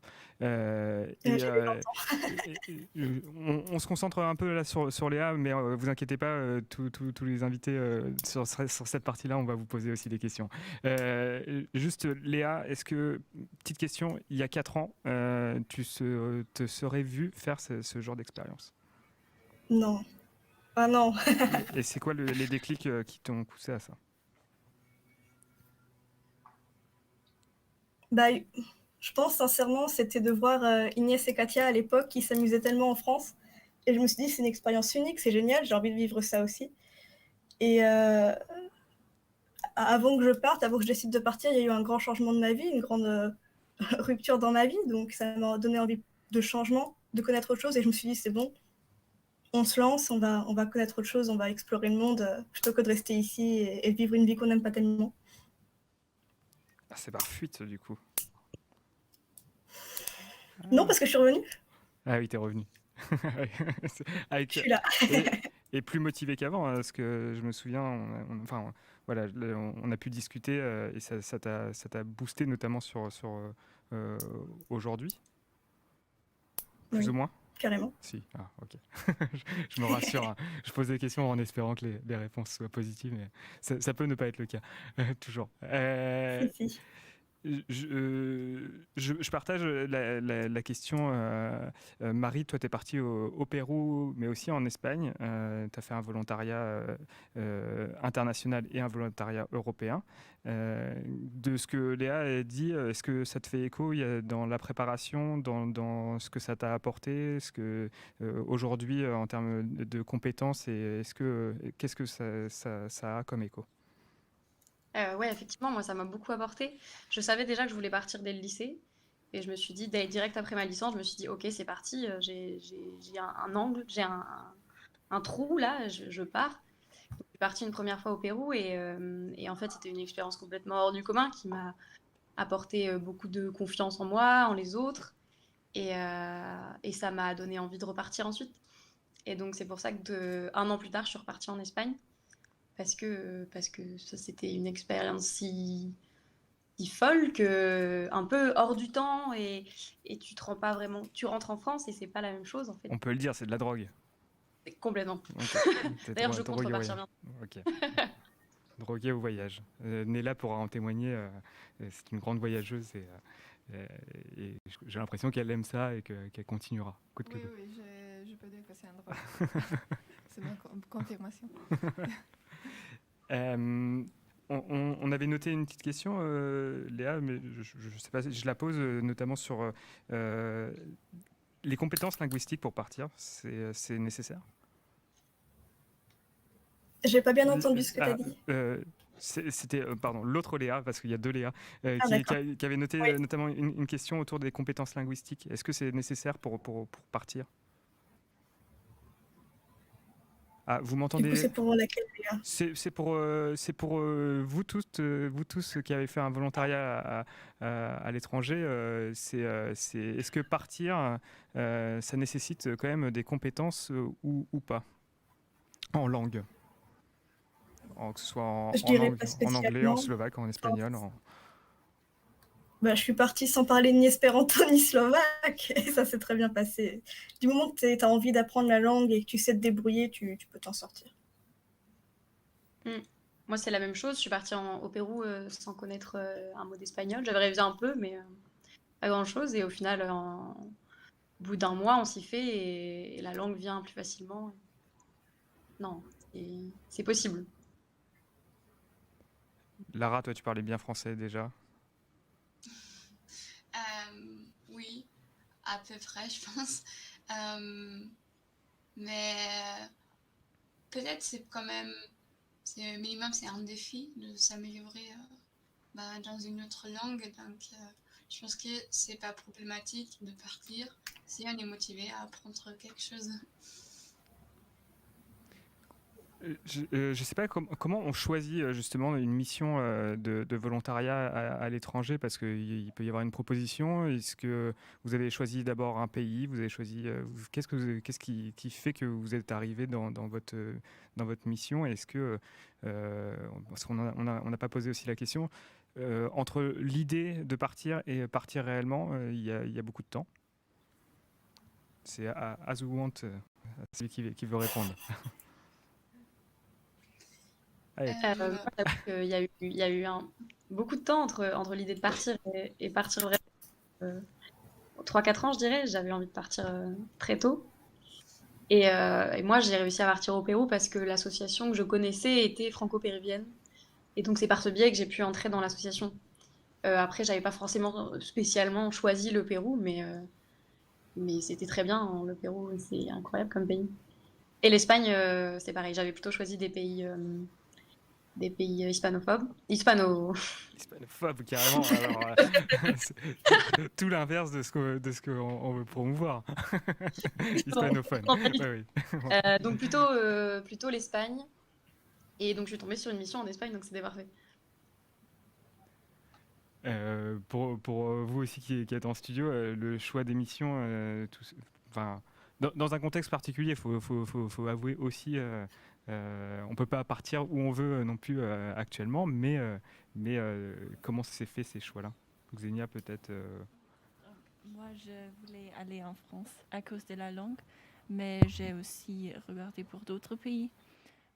On se concentre un peu là sur Léa, mais vous inquiétez pas, tous les invités sur cette partie-là, on va vous poser aussi des questions. Juste Léa, petite question, il y a 4 ans, tu te serais vu faire ce genre d'expérience? Non. Ah non. Et c'est quoi les déclics qui t'ont poussé à ça? Bah, je pense sincèrement, c'était de voir Inès et Katia à l'époque qui s'amusaient tellement en France. Et je me suis dit, c'est une expérience unique, c'est génial, j'ai envie de vivre ça aussi. Et avant que je parte, avant que je décide de partir, il y a eu un grand changement de ma vie, une grande rupture dans ma vie. Donc ça m'a donné envie de changement, de connaître autre chose. Et je me suis dit, c'est bon, on se lance, on va connaître autre chose, on va explorer le monde plutôt que de rester ici et vivre une vie qu'on n'aime pas tellement. Ah, c'est par fuite, du coup. Non, parce que je suis revenue. Ah oui, t'es revenu. Je suis là. et plus motivé qu'avant, parce que je me souviens, voilà, on a pu discuter et ça t'a boosté notamment sur aujourd'hui, plus Oui, ou moins. Carrément. Si, ah, ok. Je me rassure. Hein. Je pose des questions en espérant que les réponses soient positives, mais ça peut ne pas être le cas, toujours. Si. Je partage la question. Marie, toi, tu es partie au Pérou, mais aussi en Espagne. Tu as fait un volontariat international et un volontariat européen. De ce que Léa a dit, est-ce que ça te fait écho dans la préparation, dans ce que ça t'a apporté, aujourd'hui, en termes de compétences, et qu'est-ce que ça a comme écho? Ouais, effectivement, moi, ça m'a beaucoup apporté. Je savais déjà que je voulais partir dès le lycée. Et je me suis dit, direct après ma licence, je me suis dit, ok, c'est parti, j'ai un angle, j'ai un trou là, je pars. Donc, je suis partie une première fois au Pérou et en fait, c'était une expérience complètement hors du commun qui m'a apporté beaucoup de confiance en moi, en les autres. Et ça m'a donné envie de repartir ensuite. Et donc, c'est pour ça que 1 an plus tard, je suis repartie en Espagne. Parce que ça, c'était une expérience si folle que un peu hors du temps et tu te rends pas vraiment. Tu rentres en France et c'est pas la même chose en fait. On peut le dire, c'est de la drogue. Complètement. Okay. D'ailleurs, je compte repartir bientôt. Ok. Drogué au voyage. Néla pourra en témoigner. C'est une grande voyageuse et j'ai l'impression qu'elle aime ça et qu'elle continuera. Oui, je peux dire que c'est un drogue. C'est ma confirmation. On avait noté une petite question, Léa, mais je ne sais pas, je la pose notamment sur les compétences linguistiques pour partir. C'est nécessaire? J'ai pas bien entendu ce que tu as dit. C'était pardon, l'autre Léa, parce qu'il y a deux Léa, D'accord. qui avait noté Oui. notamment une question autour des compétences linguistiques. Est-ce que c'est nécessaire pour partir? Ah, vous Du coup, m'entendez? c'est pour laquelle Léa? C'est pour vous tous qui avez fait un volontariat à l'étranger. Est-ce que partir, ça nécessite quand même des compétences ou pas en langue? Que ce soit Je dirais pas en anglais, en spécialement. slovaque, en espagnol. Bah, je suis partie sans parler ni espéranto ni slovaque et ça s'est très bien passé. Du moment que tu as envie d'apprendre la langue et que tu sais te débrouiller, tu peux t'en sortir. Moi, c'est la même chose. Je suis partie au Pérou sans connaître un mot d'espagnol. J'avais révisé un peu, mais pas grand-chose. Et au final, au bout d'un mois, on s'y fait et la langue vient plus facilement. Non, c'est possible. Lara, toi, tu parlais bien français déjà. Oui, à peu près, je pense. Mais peut-être c'est quand même, c'est minimum, c'est un défi de s'améliorer dans une autre langue. Donc, je pense que c'est pas problématique de partir si on est motivé à apprendre quelque chose. Je sais pas comment on choisit justement une mission de volontariat à l'étranger, parce qu'il peut y avoir une proposition. Est-ce que vous avez choisi d'abord un pays? Vous avez choisi qu'est-ce qui fait que vous êtes arrivé dans votre mission? Est-ce que parce qu'on n'a pas posé aussi la question entre l'idée de partir et partir réellement, il y a beaucoup de temps. C'est As You Want, celui qui veut répondre. Moi, j'avoue qu'il y a eu beaucoup de temps entre l'idée de partir et partir vraiment. 3-4 ans, je dirais. J'avais envie de partir très tôt. Et moi, j'ai réussi à partir au Pérou parce que l'association que je connaissais était franco-péruvienne. Et donc, c'est par ce biais que j'ai pu entrer dans l'association. Après, j'avais pas forcément spécialement choisi le Pérou, mais c'était très bien, hein. Le Pérou, c'est incroyable comme pays. Et l'Espagne, c'est pareil. J'avais plutôt choisi des pays hispanophobes. Hispanophobes, carrément. Alors, c'est tout l'inverse de ce qu'on veut promouvoir. Hispanophone. Ouais, oui. Donc plutôt l'Espagne. Et donc je suis tombée sur une mission en Espagne, donc c'était parfait. Pour vous aussi qui êtes en studio, le choix des missions, enfin, dans un contexte particulier, il faut avouer aussi, on ne peut pas partir où on veut non plus actuellement, mais comment s'est fait ces choix-là? Xenia, peut-être. Moi, je voulais aller en France à cause de la langue, mais j'ai aussi regardé pour d'autres pays.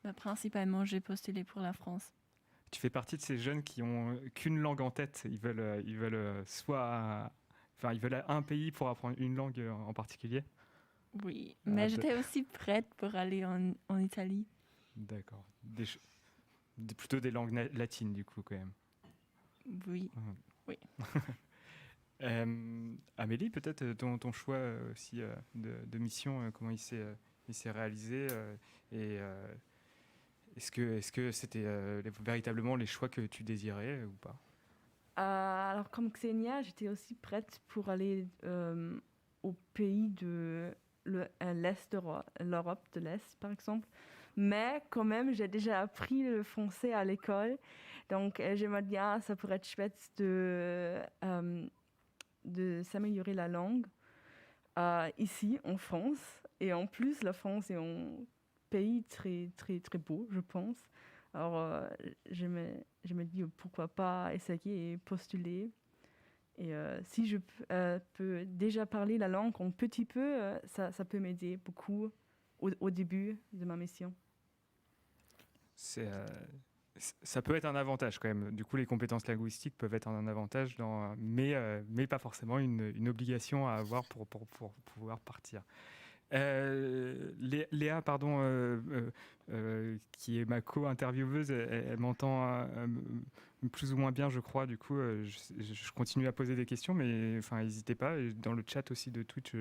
Mais principalement, j'ai postulé pour la France. Tu fais partie de ces jeunes qui ont qu'une langue en tête. Ils veulent ils veulent un pays pour apprendre une langue en particulier. Oui, mais j'étais aussi prête pour aller en Italie. D'accord. Plutôt des langues latines, du coup, quand même. Oui. Oui. Amélie, peut-être ton choix aussi de mission, comment il s'est réalisé et est-ce que c'était véritablement les choix que tu désirais ou pas? Alors, comme Xenia, j'étais aussi prête pour aller au pays de l'Est de l'Europe de l'Est, par exemple. Mais quand même, j'ai déjà appris le français à l'école. Donc, j'aimerais bien, ça pourrait être chouette de s'améliorer la langue ici, en France. Et en plus, la France est un pays très, très, très beau, je pense. Alors, je me dis pourquoi pas essayer et postuler. Et si je peux déjà parler la langue un petit peu, ça peut m'aider beaucoup au début de ma mission. Ça peut être un avantage quand même. Du coup, les compétences linguistiques peuvent être un avantage, mais pas forcément une obligation à avoir pour pouvoir partir. Léa, pardon, qui est ma co-intervieweuse, elle m'entend plus ou moins bien, je crois. Du coup, je continue à poser des questions, mais enfin, n'hésitez pas. Et dans le chat aussi de Twitch,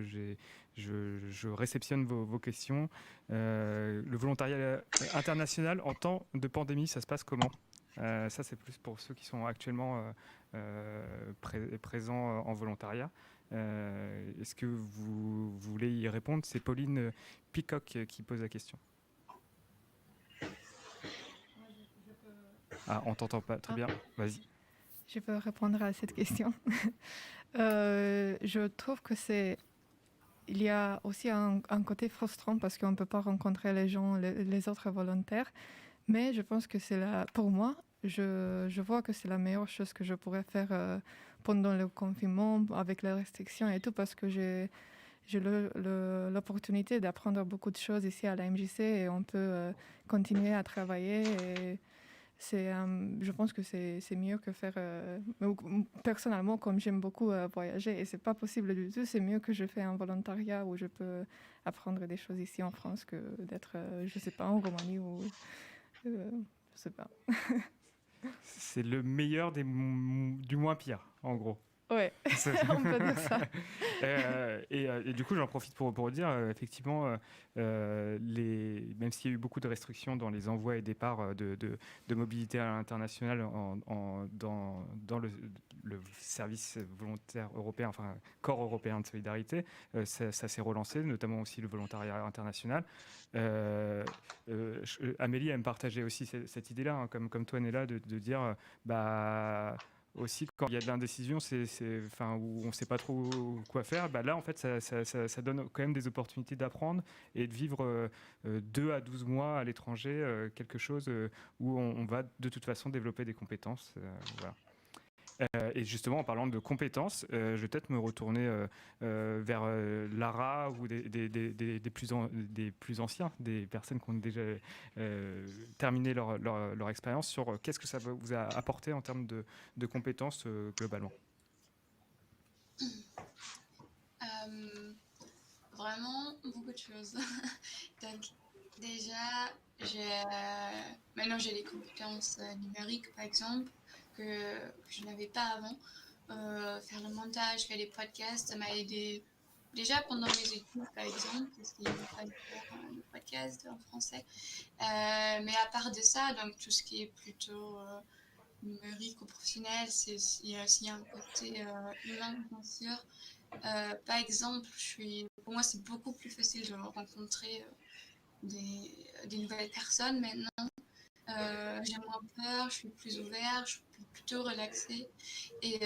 je réceptionne vos questions. Le volontariat international en temps de pandémie, ça se passe comment? Ça, c'est plus pour ceux qui sont actuellement présents en volontariat. Est-ce que vous voulez y répondre? C'est Pauline Peacock qui pose la question. Ah, on t'entend pas très bien. Vas-y. Je peux répondre à cette question. Je trouve que il y a aussi un côté frustrant parce qu'on ne peut pas rencontrer les gens, les autres volontaires. Mais je pense que pour moi, je vois que c'est la meilleure chose que je pourrais faire pendant le confinement, avec les restrictions et tout, parce que j'ai l'opportunité d'apprendre beaucoup de choses ici à la MJC et on peut continuer à travailler. Et je pense que c'est mieux que faire... personnellement, comme j'aime beaucoup voyager et c'est pas possible du tout, c'est mieux que je fais un volontariat où je peux apprendre des choses ici en France que d'être, je sais pas, en Roumanie ou... je sais pas. C'est le meilleur du moins pire, en gros. Ouais, on peut dire ça. Et du coup, j'en profite pour dire, effectivement, même s'il y a eu beaucoup de restrictions dans les envois et départs de mobilité à l'international dans le service volontaire européen, enfin, corps européen de solidarité, ça s'est relancé, notamment aussi le volontariat international. Amélie, elle me partageait aussi cette idée-là, hein, comme toi, Néla, de dire... aussi, quand il y a de l'indécision, où on ne sait pas trop quoi faire, là, en fait, ça donne quand même des opportunités d'apprendre et de vivre 2 à 12 mois à l'étranger, quelque chose où on va de toute façon développer des compétences. Voilà. Et justement, en parlant de compétences, je vais peut-être me retourner vers Lara ou des plus anciens, des personnes qui ont déjà terminé leur expérience sur qu'est-ce que ça vous a apporté en termes de compétences globalement. Vraiment beaucoup de choses. Donc, déjà, maintenant j'ai les compétences numériques, par exemple, que je n'avais pas avant. Faire le montage, faire les podcasts, ça m'a aidé déjà pendant mes études, par exemple, parce qu'il me fallait faire le podcast en français. Mais à part de ça, donc tout ce qui est plutôt numérique ou professionnel, il y a aussi un côté humain, bien sûr. Par exemple, pour moi, c'est beaucoup plus facile de rencontrer des nouvelles personnes maintenant. J'ai moins peur, je suis plus ouverte, je suis plutôt relaxée. Et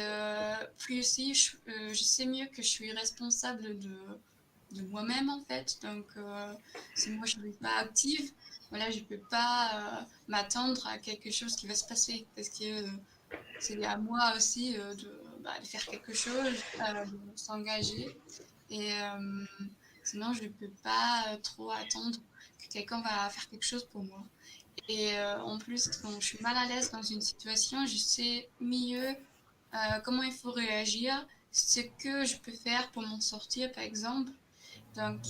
puis aussi, je sais mieux que je suis responsable de moi-même, en fait. Donc, si moi, je ne suis pas active, voilà, je ne peux pas m'attendre à quelque chose qui va se passer. Parce que c'est à moi aussi de faire quelque chose, de s'engager. Et sinon, je ne peux pas trop attendre que quelqu'un va faire quelque chose pour moi. Et en plus, quand je suis mal à l'aise dans une situation, je sais mieux comment il faut réagir, ce que je peux faire pour m'en sortir, par exemple. Donc,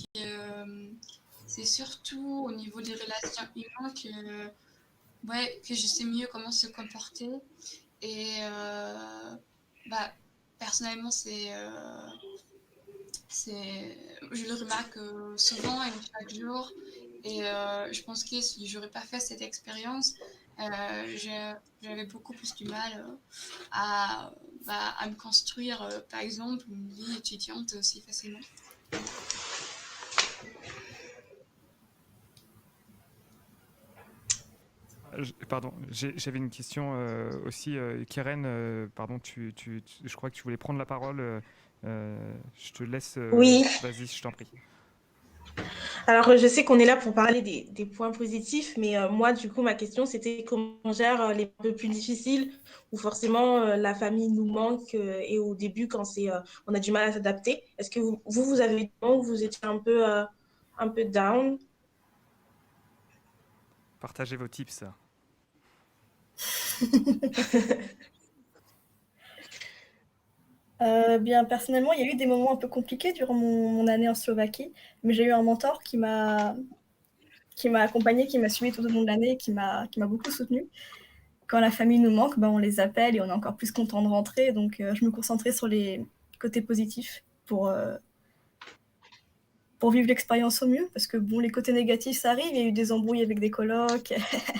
c'est surtout au niveau des relations humaines que je sais mieux comment se comporter. Et personnellement, je le remarque souvent et chaque jour. Et je pense que si j'aurais pas fait cette expérience, j'avais beaucoup plus du mal à me construire, par exemple, une vie étudiante aussi facilement. Pardon, j'avais une question aussi. Keren, pardon, je crois que tu voulais prendre la parole. Je te laisse. Oui. Vas-y, je t'en prie. Alors, je sais qu'on est là pour parler des points positifs, mais moi, du coup, ma question, c'était comment on gère les peu plus difficiles, où forcément la famille nous manque et au début, quand on a du mal à s'adapter. Est-ce que vous avez eu des moments où vous étiez un peu down? Partagez vos tips. Bien, personnellement, il y a eu des moments un peu compliqués durant mon année en Slovaquie, mais j'ai eu un mentor qui m'a accompagné, qui m'a suivi tout au long de l'année, qui m'a beaucoup soutenue. Quand la famille nous manque, on les appelle et on est encore plus content de rentrer. Donc, je me concentrais sur les côtés positifs pour pour vivre l'expérience au mieux, parce que bon, les côtés négatifs, ça arrive, il y a eu des embrouilles avec des colocs,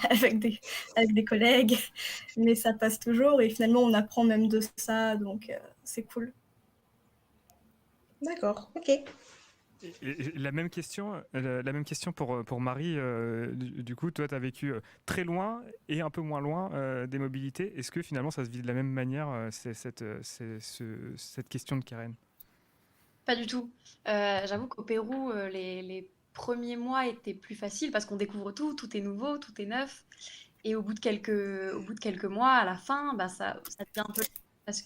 avec des collègues, mais ça passe toujours, et finalement, on apprend même de ça, donc c'est cool. D'accord, ok. Et la même question pour Marie. Du coup, toi, tu as vécu très loin et un peu moins loin des mobilités. Est-ce que finalement, ça se vit de la même manière, cette question de Karen? Pas du tout. J'avoue qu'au Pérou, les premiers mois étaient plus faciles parce qu'on découvre tout est nouveau, tout est neuf. Et au bout de quelques mois, à la fin, bah, ça devient un peu parce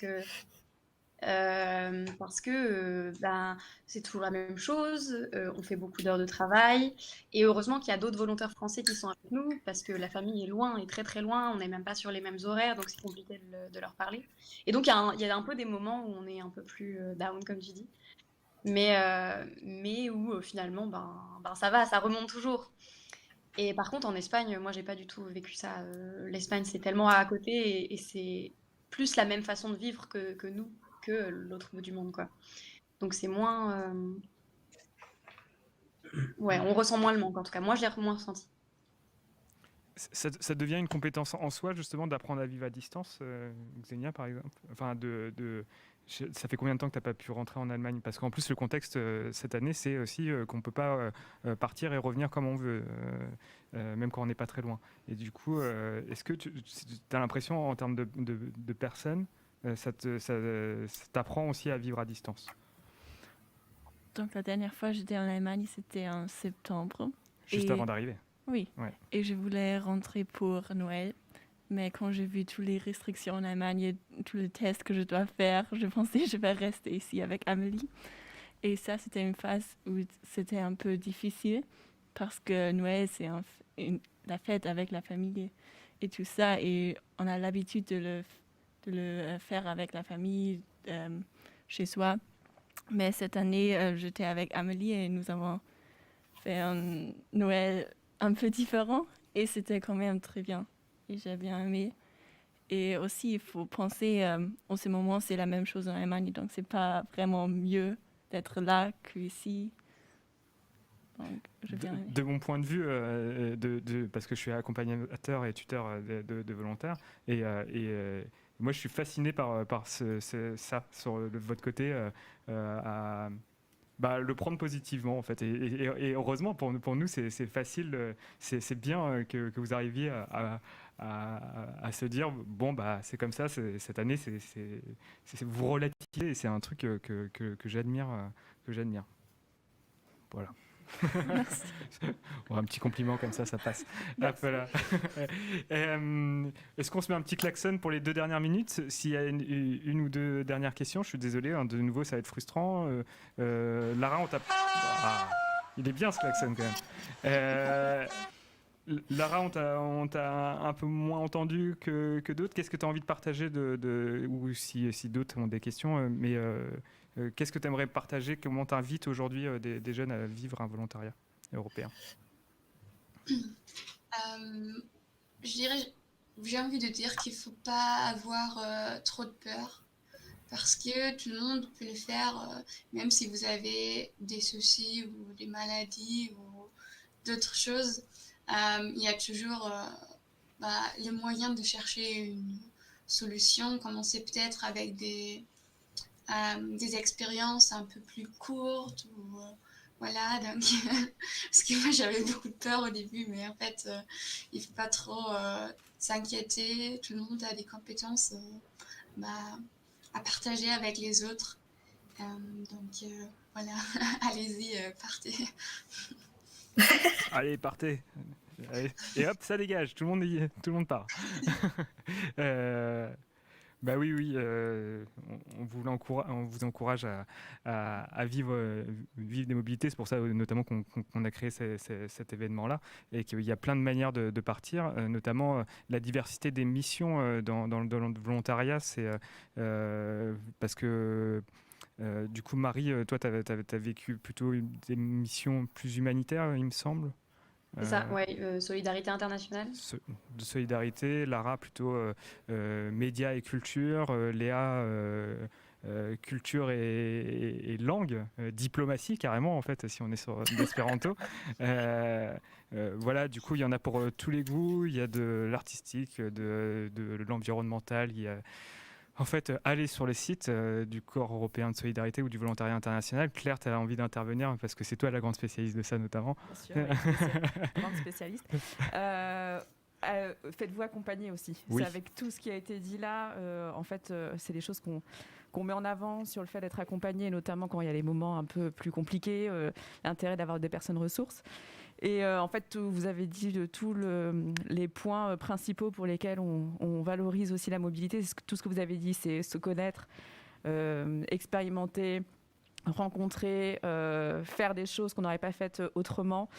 que ben, c'est toujours la même chose, on fait beaucoup d'heures de travail, et heureusement qu'il y a d'autres volontaires français qui sont avec nous, parce que la famille est loin, est très très loin, on n'est même pas sur les mêmes horaires, donc c'est compliqué de leur parler. Et donc il y a un peu des moments où on est un peu plus down, comme tu dis, mais où finalement, ben ça va, ça remonte toujours. Et par contre, en Espagne, moi, j'ai pas du tout vécu ça. L'Espagne, c'est tellement à côté et c'est plus la même façon de vivre que nous, que l'autre bout du monde, quoi. Donc c'est moins. Ouais, on ressent moins le manque, en tout cas. Moi, je l'ai moins ressenti. Ça devient une compétence en soi, justement, d'apprendre à vivre à distance, Xenia, par exemple. Enfin, ça fait combien de temps que tu n'as pas pu rentrer en Allemagne? Parce qu'en plus, le contexte cette année, c'est aussi qu'on ne peut pas partir et revenir comme on veut, même quand on n'est pas très loin. Et du coup, est-ce que tu as l'impression, en termes de personnes, ça t'apprend aussi à vivre à distance? Donc la dernière fois j'étais en Allemagne, c'était en septembre. Juste avant d'arriver? Oui. Ouais. Et je voulais rentrer pour Noël. Mais quand j'ai vu toutes les restrictions en Allemagne et tous les tests que je dois faire, je pensais que je vais rester ici avec Amélie. Et ça, c'était une phase où c'était un peu difficile parce que Noël, c'est la fête avec la famille et tout ça. Et on a l'habitude de le faire avec la famille chez soi. Mais cette année, j'étais avec Amélie et nous avons fait un Noël un peu différent. Et c'était quand même très bien. Et j'ai bien aimé. Et aussi, il faut penser, en ce moment, c'est la même chose en Allemagne, donc c'est pas vraiment mieux d'être là qu'ici. Donc, j'ai bien aimé. De mon point de vue, parce que je suis accompagnateur et tuteur de volontaires, et moi je suis fasciné par ça, sur votre côté, le prendre positivement en fait, et heureusement pour nous c'est facile, c'est bien que vous arriviez à se dire bon c'est comme ça, cette année vous relativisez, et c'est un truc que j'admire, voilà. Bon, un petit compliment comme ça passe. Hop, voilà. Est-ce qu'on se met un petit klaxon pour les 2 dernières minutes? S'il y a une ou 2 dernières questions, je suis désolé, hein, de nouveau ça va être frustrant. Lara, on t'a... Ah, il est bien ce klaxon quand même. Lara, on t'a un peu moins entendu que d'autres. Qu'est-ce que tu as envie de partager ou si d'autres ont des questions, qu'est-ce que tu aimerais partager? Comment tu invites aujourd'hui des jeunes à vivre un volontariat européen? J'ai envie de dire qu'il ne faut pas avoir trop de peur, parce que tout le monde peut le faire, même si vous avez des soucis ou des maladies ou d'autres choses. Il y a toujours le moyen de chercher une solution. Commencer peut-être avec des expériences un peu plus courtes, ou voilà, donc parce que moi j'avais beaucoup de peur au début, mais en fait il faut pas trop s'inquiéter. Tout le monde a des compétences à partager avec les autres, donc voilà. Allez-y, partez. Allez, partez. Allez. Et hop, ça dégage, tout le monde part. Oui, on vous encourage à vivre des mobilités. C'est pour ça notamment qu'on a créé cet événement-là, et qu'il y a plein de manières de partir, notamment la diversité des missions dans le volontariat. C'est parce que du coup, Marie, toi, tu as vécu plutôt des missions plus humanitaires, il me semble. C'est ça, ouais, solidarité internationale. De solidarité. Lara plutôt médias et culture. Léa culture et langue, diplomatie carrément en fait, si on est sur l'espéranto. Voilà, du coup, il y en a pour tous les goûts. Il y a de l'artistique, de l'environnemental. Il y a en fait, aller sur les sites du Corps européen de solidarité ou du volontariat international. Claire, tu as envie d'intervenir parce que c'est toi la grande spécialiste de ça notamment. Bien sûr, oui, grande spécialiste. Faites-vous accompagner aussi. Oui. C'est avec tout ce qui a été dit là, en fait, c'est des choses qu'on met en avant sur le fait d'être accompagné, notamment quand il y a les moments un peu plus compliqués, l'intérêt d'avoir des personnes ressources. Et en fait, vous avez dit de tous les points principaux pour lesquels on valorise aussi la mobilité. Tout ce que vous avez dit, c'est se connaître, expérimenter, rencontrer, faire des choses qu'on n'aurait pas faites autrement,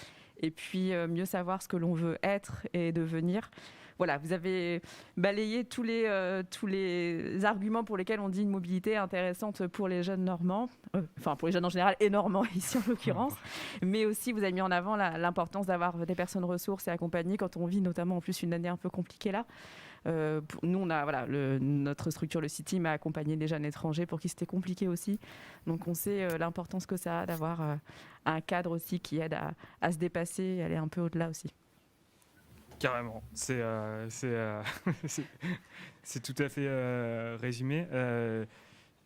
et puis mieux savoir ce que l'on veut être et devenir. Voilà, vous avez balayé tous les arguments pour lesquels on dit une mobilité intéressante pour les jeunes normands, enfin pour les jeunes en général et normands ici en l'occurrence, mais aussi vous avez mis en avant l'importance d'avoir des personnes ressources et accompagnées quand on vit notamment en plus une année un peu compliquée là. Nous, on a notre structure, le City, m'a accompagné des jeunes étrangers pour qui c'était compliqué aussi. Donc, on sait l'importance que ça a d'avoir un cadre aussi qui aide à se dépasser et aller un peu au-delà aussi. Carrément, c'est tout à fait résumé.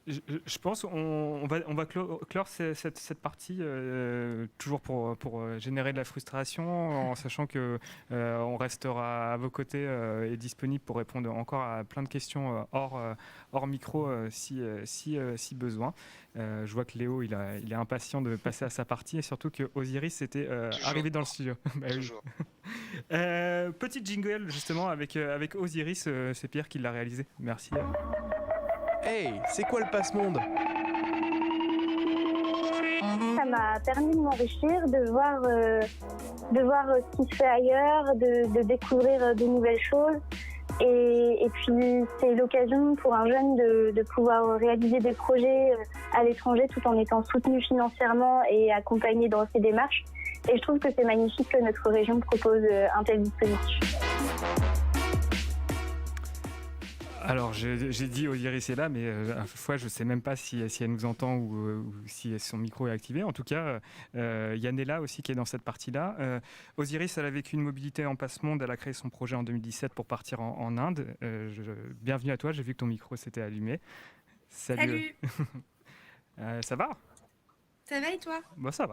Je pense qu'on va clore cette partie toujours pour générer de la frustration, en sachant que on restera à vos côtés et disponible pour répondre encore à plein de questions hors micro si besoin. Je vois que Léo il est impatient de passer à sa partie et surtout que Osiris était arrivé dans le studio. Bah, Toujours. Petite jingle justement avec Osiris, c'est Pierre qui l'a réalisé. Merci. Hey, c'est quoi le passe-monde? Ça m'a permis de m'enrichir, de voir ce qui se fait ailleurs, de découvrir de nouvelles choses. Et puis, c'est l'occasion pour un jeune de pouvoir réaliser des projets à l'étranger tout en étant soutenu financièrement et accompagné dans ses démarches. Et je trouve que c'est magnifique que notre région propose un tel dispositif. Alors, j'ai dit Osiris est là, mais à la fois, je ne sais même pas si elle nous entend ou si son micro est activé. En tout cas, Yann est là aussi, qui est dans cette partie-là. Osiris, elle a vécu une mobilité en passe-monde. Elle a créé son projet en 2017 pour partir en Inde. Bienvenue à toi. J'ai vu que ton micro s'était allumé. Salut. Ça va? Ça va et toi? Bah, ça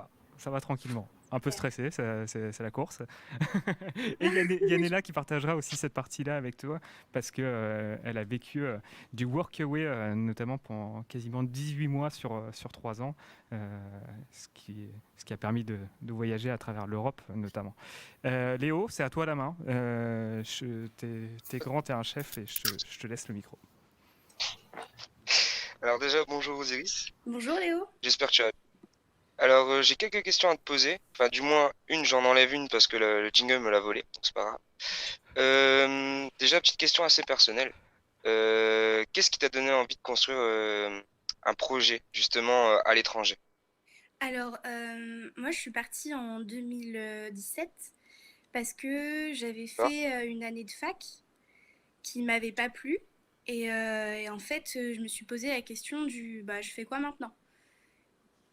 va tranquillement. Un peu stressé, c'est la course. Et Yann est là qui partagera aussi cette partie-là avec toi parce qu'elle a vécu du workaway, notamment pendant quasiment 18 mois sur 3 ans, ce qui a permis de voyager à travers l'Europe notamment. Léo, c'est à toi la main. T'es grand, t'es un chef et je te laisse le micro. Alors déjà, bonjour Osiris. Bonjour Léo. J'espère que tu vas bien. Alors, j'ai quelques questions à te poser. Enfin, du moins, j'en enlève une parce que le jingle me l'a volé, donc c'est pas grave. Déjà, petite question assez personnelle. Qu'est-ce qui t'a donné envie de construire un projet, justement, à l'étranger? Alors, moi, je suis partie en 2017 parce que j'avais fait une année de fac qui m'avait pas plu. Et en fait, je me suis posé la question du je fais quoi maintenant?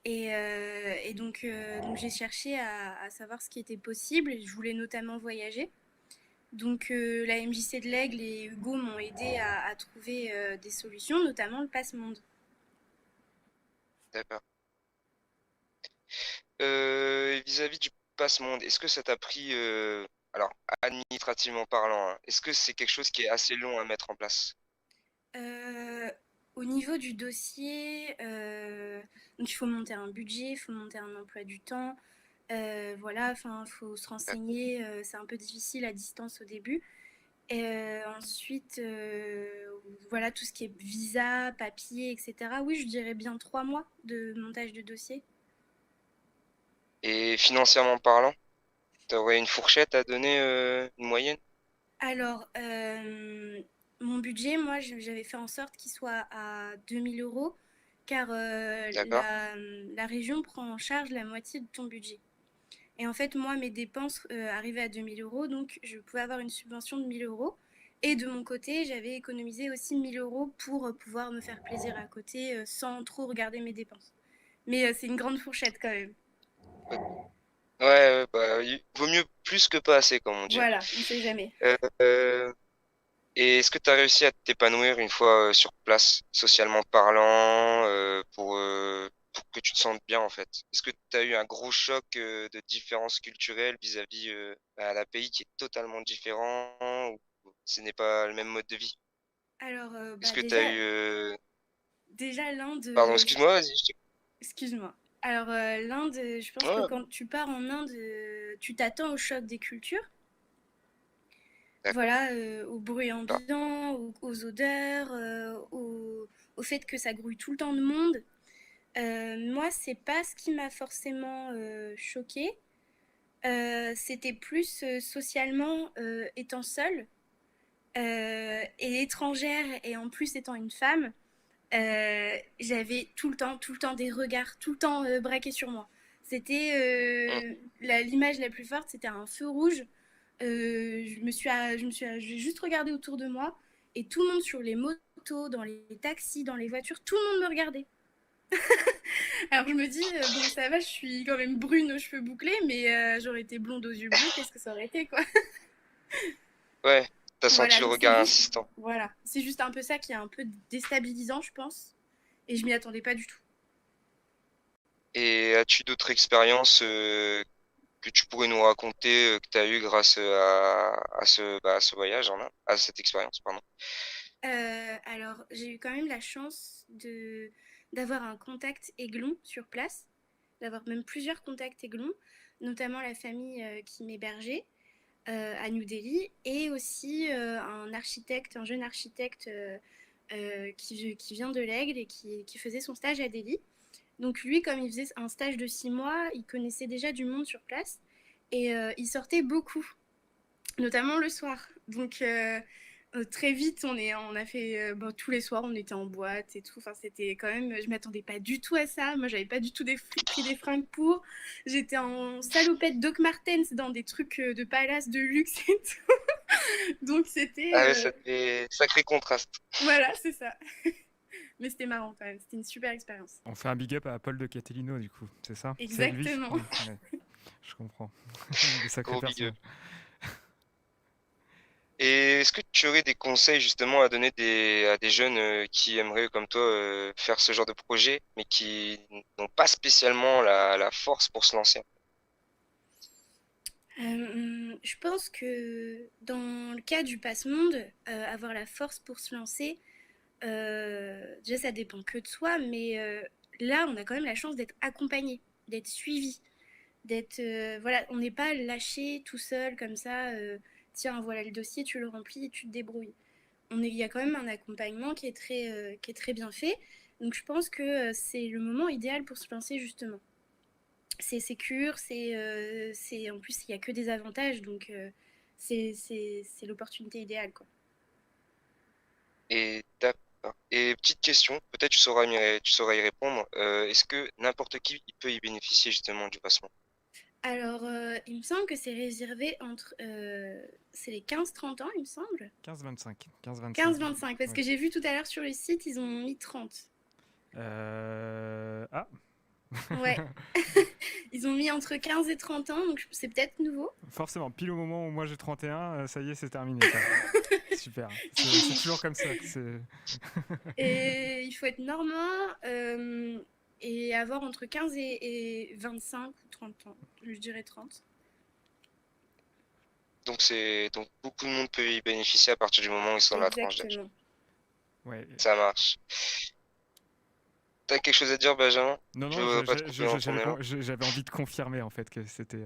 Et donc j'ai cherché à savoir ce qui était possible. Je voulais notamment voyager. Donc la MJC de l'Aigle et Hugo m'ont aidé à trouver des solutions, notamment le passe-monde. D'accord. Vis-à-vis du passe-monde, est-ce que ça t'a pris, alors administrativement parlant, hein, est-ce que c'est quelque chose qui est assez long à mettre en place? Au niveau du dossier, donc il faut monter un budget, il faut monter un emploi du temps, voilà, enfin, faut se renseigner, c'est un peu difficile à distance au début. Et ensuite, voilà, tout ce qui est visa, papier, etc. Oui, je dirais bien 3 mois de montage de dossier. Et financièrement parlant, t'aurais une fourchette à donner, une moyenne? Alors, mon budget, moi, j'avais fait en sorte qu'il soit à 2000 €, car la région prend en charge la moitié de ton budget. Et en fait, moi, mes dépenses arrivaient à 2000 €, donc je pouvais avoir une subvention de 1000 € Et de mon côté, j'avais économisé aussi 1 000 € pour pouvoir me faire plaisir à côté sans trop regarder mes dépenses. Mais c'est une grande fourchette quand même. Ouais, bah, il vaut mieux plus que pas assez, comme on dit. Voilà, on ne sait jamais. Euh, et est-ce que tu as réussi à t'épanouir une fois sur place, socialement parlant, pour que tu te sentes bien en fait? Est-ce que tu as eu un gros choc de différence culturelle vis-à-vis d'un pays qui est totalement différent ou ce n'est pas le même mode de vie? Alors, Est-ce que tu déjà, as eu... déjà l'Inde. Pardon, excuse-moi, vas-y. Excuse-moi. Alors, l'Inde, je pense que Ouais, quand tu pars en Inde, tu t'attends au choc des cultures. d'accord. Voilà, au bruit ambiant, aux odeurs, au fait que ça grouille tout le temps de monde. Moi, c'est pas ce qui m'a forcément choquée. C'était plus socialement, étant seule et étrangère, et en plus étant une femme, j'avais tout le temps des regards, tout le temps braqués sur moi. C'était l'image la plus forte, c'était un feu rouge. J'ai juste regardé autour de moi et tout le monde sur les motos, dans les taxis, dans les voitures, tout le monde me regardait. Alors je me dis, bon ça va, je suis quand même brune aux cheveux bouclés, mais j'aurais été blonde aux yeux bleus, qu'est-ce que ça aurait été quoi. Ouais, t'as senti Voilà, le donc regard c'est juste, insistant. voilà, c'est juste un peu ça qui est un peu déstabilisant, je pense, et je m'y attendais pas du tout. Et as-tu d'autres expériences que tu pourrais nous raconter que tu as eues grâce à ce voyage en Inde, à cette expérience, pardon? Alors, j'ai eu quand même la chance d'avoir un contact Aiglon sur place, d'avoir même plusieurs contacts Aiglon, notamment la famille qui m'hébergeait à New Delhi, et aussi un jeune architecte qui vient de l'Aigle et qui faisait son stage à Delhi. Donc lui, comme il faisait un stage de 6 mois, il connaissait déjà du monde sur place et il sortait beaucoup, notamment le soir. Donc très vite, on a fait tous les soirs, on était en boîte et tout. Enfin, c'était quand même, je m'attendais pas du tout à ça. Moi, j'avais pas du tout pris des fringues pour. J'étais en salopette Doc Martens dans des trucs de palace de luxe et tout. Donc c'était. Ah ouais, ça fait sacré contraste. Voilà, c'est ça. Mais c'était marrant quand même. C'était une super expérience. On fait un big up à Paul de Catellino, du coup, c'est ça? Exactement. C'est lui. Ouais, je comprends. Des sacrés Gros big personnages. up. Et est-ce que tu aurais des conseils justement à donner à des jeunes qui aimeraient comme toi faire ce genre de projet, mais qui n'ont pas spécialement la force pour se lancer? Je pense que dans le cas du passe-monde, avoir la force pour se lancer, déjà ça dépend que de soi, mais là on a quand même la chance d'être accompagné, d'être suivi, voilà, on n'est pas lâché tout seul comme ça, tiens voilà le dossier, tu le remplis et tu te débrouilles. Il y a quand même un accompagnement qui est très bien fait, donc je pense que c'est le moment idéal pour se lancer justement. C'est sécure, en plus il n'y a que des avantages, donc c'est l'opportunité idéale quoi. Et petite question, peut-être tu sauras y répondre. Est-ce que n'importe qui il peut y bénéficier justement du passement? Alors, il me semble que c'est réservé entre c'est les 15-30 ans, il me semble. 15-25. 15-25. 15-25, parce Ouais. que j'ai vu tout à l'heure sur le site, ils ont mis 30. Ah, Ouais. Ils ont mis entre 15 et 30 ans, donc c'est peut-être nouveau. forcément, pile au moment où moi j'ai 31, ça y est, c'est terminé. Ça. Super. C'est toujours comme ça. Et il faut être normand et avoir entre 15 et 25 ou 30 ans. Je dirais 30. Donc beaucoup de monde peut y bénéficier à partir du moment où ils sont dans la tranche d'âge. Exactement. Ouais. Ça marche. T'as quelque chose à dire, Benjamin? Non, Je non, voudrais pas te couper dans ton élan. j'avais envie de confirmer en fait que c'était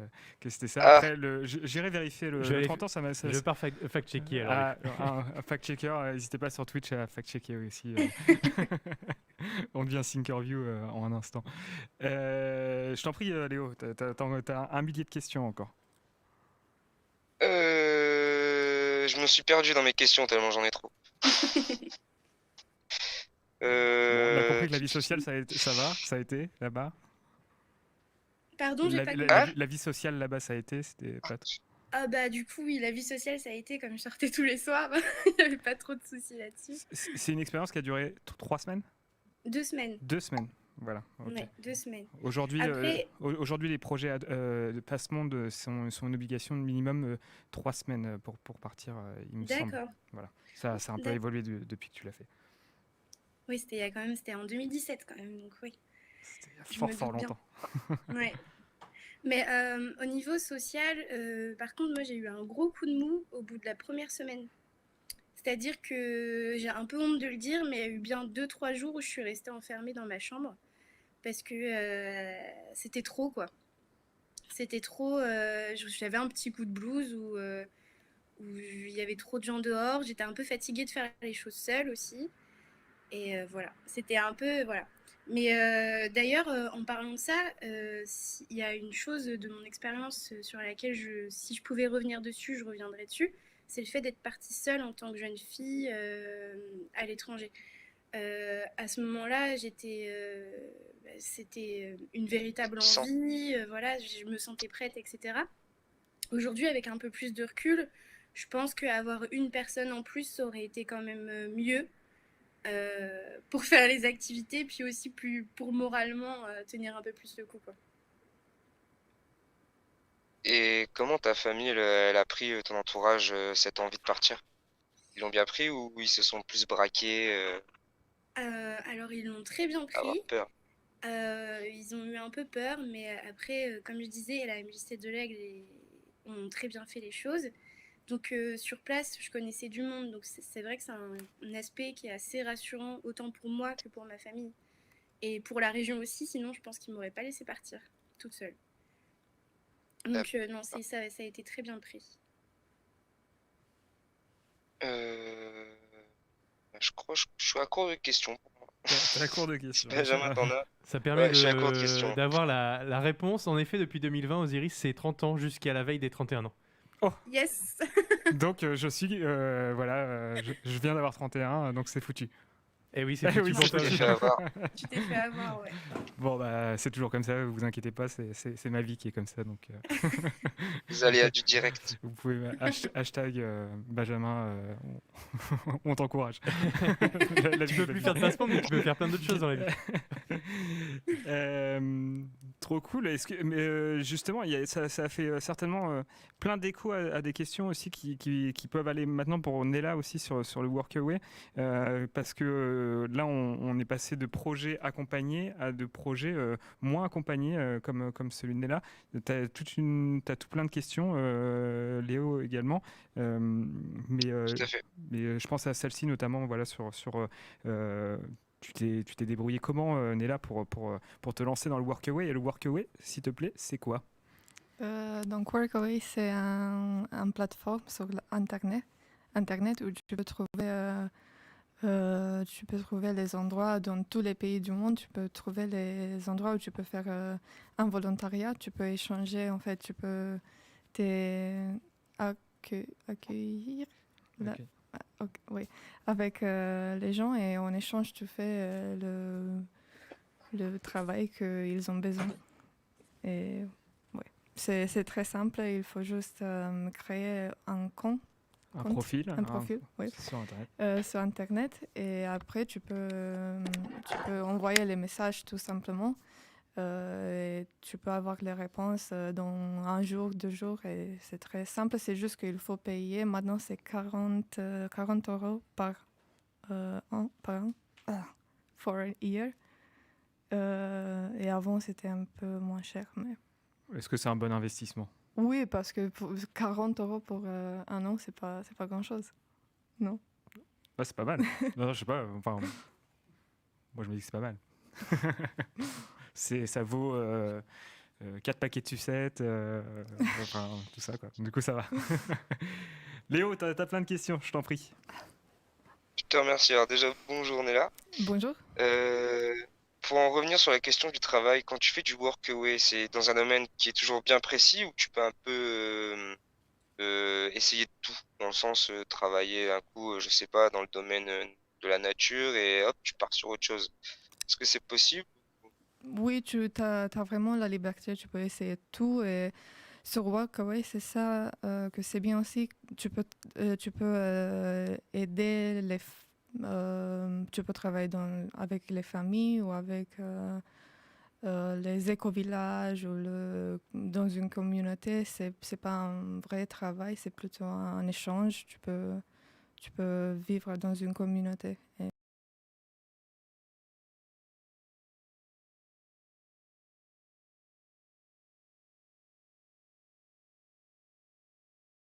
ça. Ah. Après, j'irai vérifier le 30 ans. Je pars fact-checker alors. Un fact-checker, n'hésitez pas sur Twitch à fact-checker aussi. On devient Thinkerview en un instant. Je t'en prie, Léo, t'as 1 millier de questions encore. Je me suis perdu dans mes questions tellement j'en ai trop. Bon, on a compris que la vie sociale, ça a été là-bas. Pardon, j'ai pas compris. La vie sociale là-bas, ça a été, c'était pas. Ah bah du coup, oui, la vie sociale, ça a été comme je sortais tous les soirs, il n'y avait pas trop de soucis là-dessus. C'est une expérience qui a duré 3 semaines? 2 semaines. 2 semaines, voilà. Ok. Ouais, 2 semaines. Aujourd'hui, Après, aujourd'hui, les projets de passe-monde sont une obligation de minimum 3 semaines pour partir, il me semble. d'accord. Voilà. Ça a un peu D'ac- évolué depuis que tu l'as fait. Oui, c'était il y a quand même, c'était en 2017 quand même, donc oui. C'était il y a Je fort, me fort doute bien. longtemps. Ouais. Mais au niveau social, par contre, moi j'ai eu un gros coup de mou au bout de la première semaine. C'est-à-dire que j'ai un peu honte de le dire, mais il y a eu bien 2-3 jours où je suis restée enfermée dans ma chambre parce que c'était trop, quoi. C'était trop. J'avais un petit coup de blues où il y avait trop de gens dehors. J'étais un peu fatiguée de faire les choses seule aussi. Et voilà, c'était un peu. Voilà. Mais d'ailleurs, en parlant de ça, il y a une chose de mon expérience sur laquelle, si je pouvais revenir dessus, je reviendrais dessus. C'est le fait d'être partie seule en tant que jeune fille à l'étranger. À ce moment-là, c'était une véritable envie. Voilà, je me sentais prête, etc. Aujourd'hui, avec un peu plus de recul, je pense qu'avoir une personne en plus, ça aurait été quand même mieux pour faire les activités, puis aussi pour moralement tenir un peu plus le coup, quoi. Et comment ta famille, elle a pris ton entourage, cette envie de partir? Ils l'ont bien pris ou ils se sont plus braqués, Alors, ils l'ont très bien à avoir pris. peur? Ils ont eu un peu peur, mais après, comme je disais, la MJC de l'Aigle ont très bien fait les choses. Donc sur place, je connaissais du monde, donc c'est vrai que c'est un aspect qui est assez rassurant, autant pour moi que pour ma famille. Et pour la région aussi, sinon je pense qu'ils ne m'auraient pas laissé partir toute seule. Donc non, ça a été très bien pris. Je crois que je suis à court de questions. T'es à court de questions. Benjamin, t'en as? Ça permet Ouais, je suis à court de questions. d'avoir la réponse. En effet, depuis 2020, Osiris, c'est 30 ans jusqu'à la veille des 31 ans. Oh. Yes. Donc je suis voilà, je viens d'avoir 31, donc c'est foutu. Et oui, c'est foutu pour toi. Tu t'es fait avoir, ouais. Bon bah c'est toujours comme ça, vous inquiétez pas, c'est ma vie qui est comme ça, donc. Vous allez à du direct. Vous pouvez hashtag Benjamin, on t'encourage. Tu peux plus faire de passeport, mais tu peux faire plein d'autres choses dans la vie. Trop cool. Mais justement, ça a fait certainement plein d'échos à des questions aussi qui peuvent aller maintenant pour Nella aussi sur le Workaway, parce que là on est passé de projets accompagnés à de projets moins accompagnés, comme celui de Nella. T'as tout plein de questions, Léo également, mais Tout à fait. mais je pense à celle-ci notamment, voilà, sur tu t'es débrouillé comment, Nella, pour te lancer dans le Workaway? Et le Workaway, s'il te plaît, c'est quoi? Donc Workaway, c'est un plateforme sur Internet où tu peux trouver les endroits dans tous les pays du monde. Tu peux trouver les endroits où tu peux faire un volontariat. Tu peux échanger, en fait, tu peux accueillir. Ok. Oui, avec les gens, et en échange, tu fais le travail qu'ils ont besoin. Et ouais, c'est très simple. Il faut juste créer un compte. Un profil, Oui. sur Internet. Sur Internet. Et après, tu peux envoyer les messages tout simplement. Et tu peux avoir les réponses dans 1 jour, 2 jours. Et c'est très simple. C'est juste qu'il faut payer. Maintenant, c'est 40 € par an. For a year. Et avant, c'était un peu moins cher. Mais... Est-ce que c'est un bon investissement? Oui, parce que 40 € pour 1 an, c'est pas grand-chose. Non. Bah, c'est pas mal. Non, je sais pas. Enfin, moi, je me dis que c'est pas mal. Ça vaut 4 paquets de sucettes, enfin, tout ça, quoi. Du coup, ça va. Léo, t'as plein de questions, je t'en prie. Je te remercie. Alors déjà, bonjour Nella. Bonjour. Pour en revenir sur la question du travail, quand tu fais du Workaway, c'est dans un domaine qui est toujours bien précis ou tu peux un peu essayer de tout, dans le sens travailler un coup, je sais pas, dans le domaine de la nature et hop, tu pars sur autre chose. Est-ce que c'est possible? Oui, tu as vraiment la liberté, tu peux essayer tout. Et Sur Workaway, c'est ça que c'est bien aussi. Tu peux aider tu peux travailler avec les familles ou avec les éco-villages ou dans une communauté. C'est pas un vrai travail, c'est plutôt un échange. Tu peux vivre dans une communauté.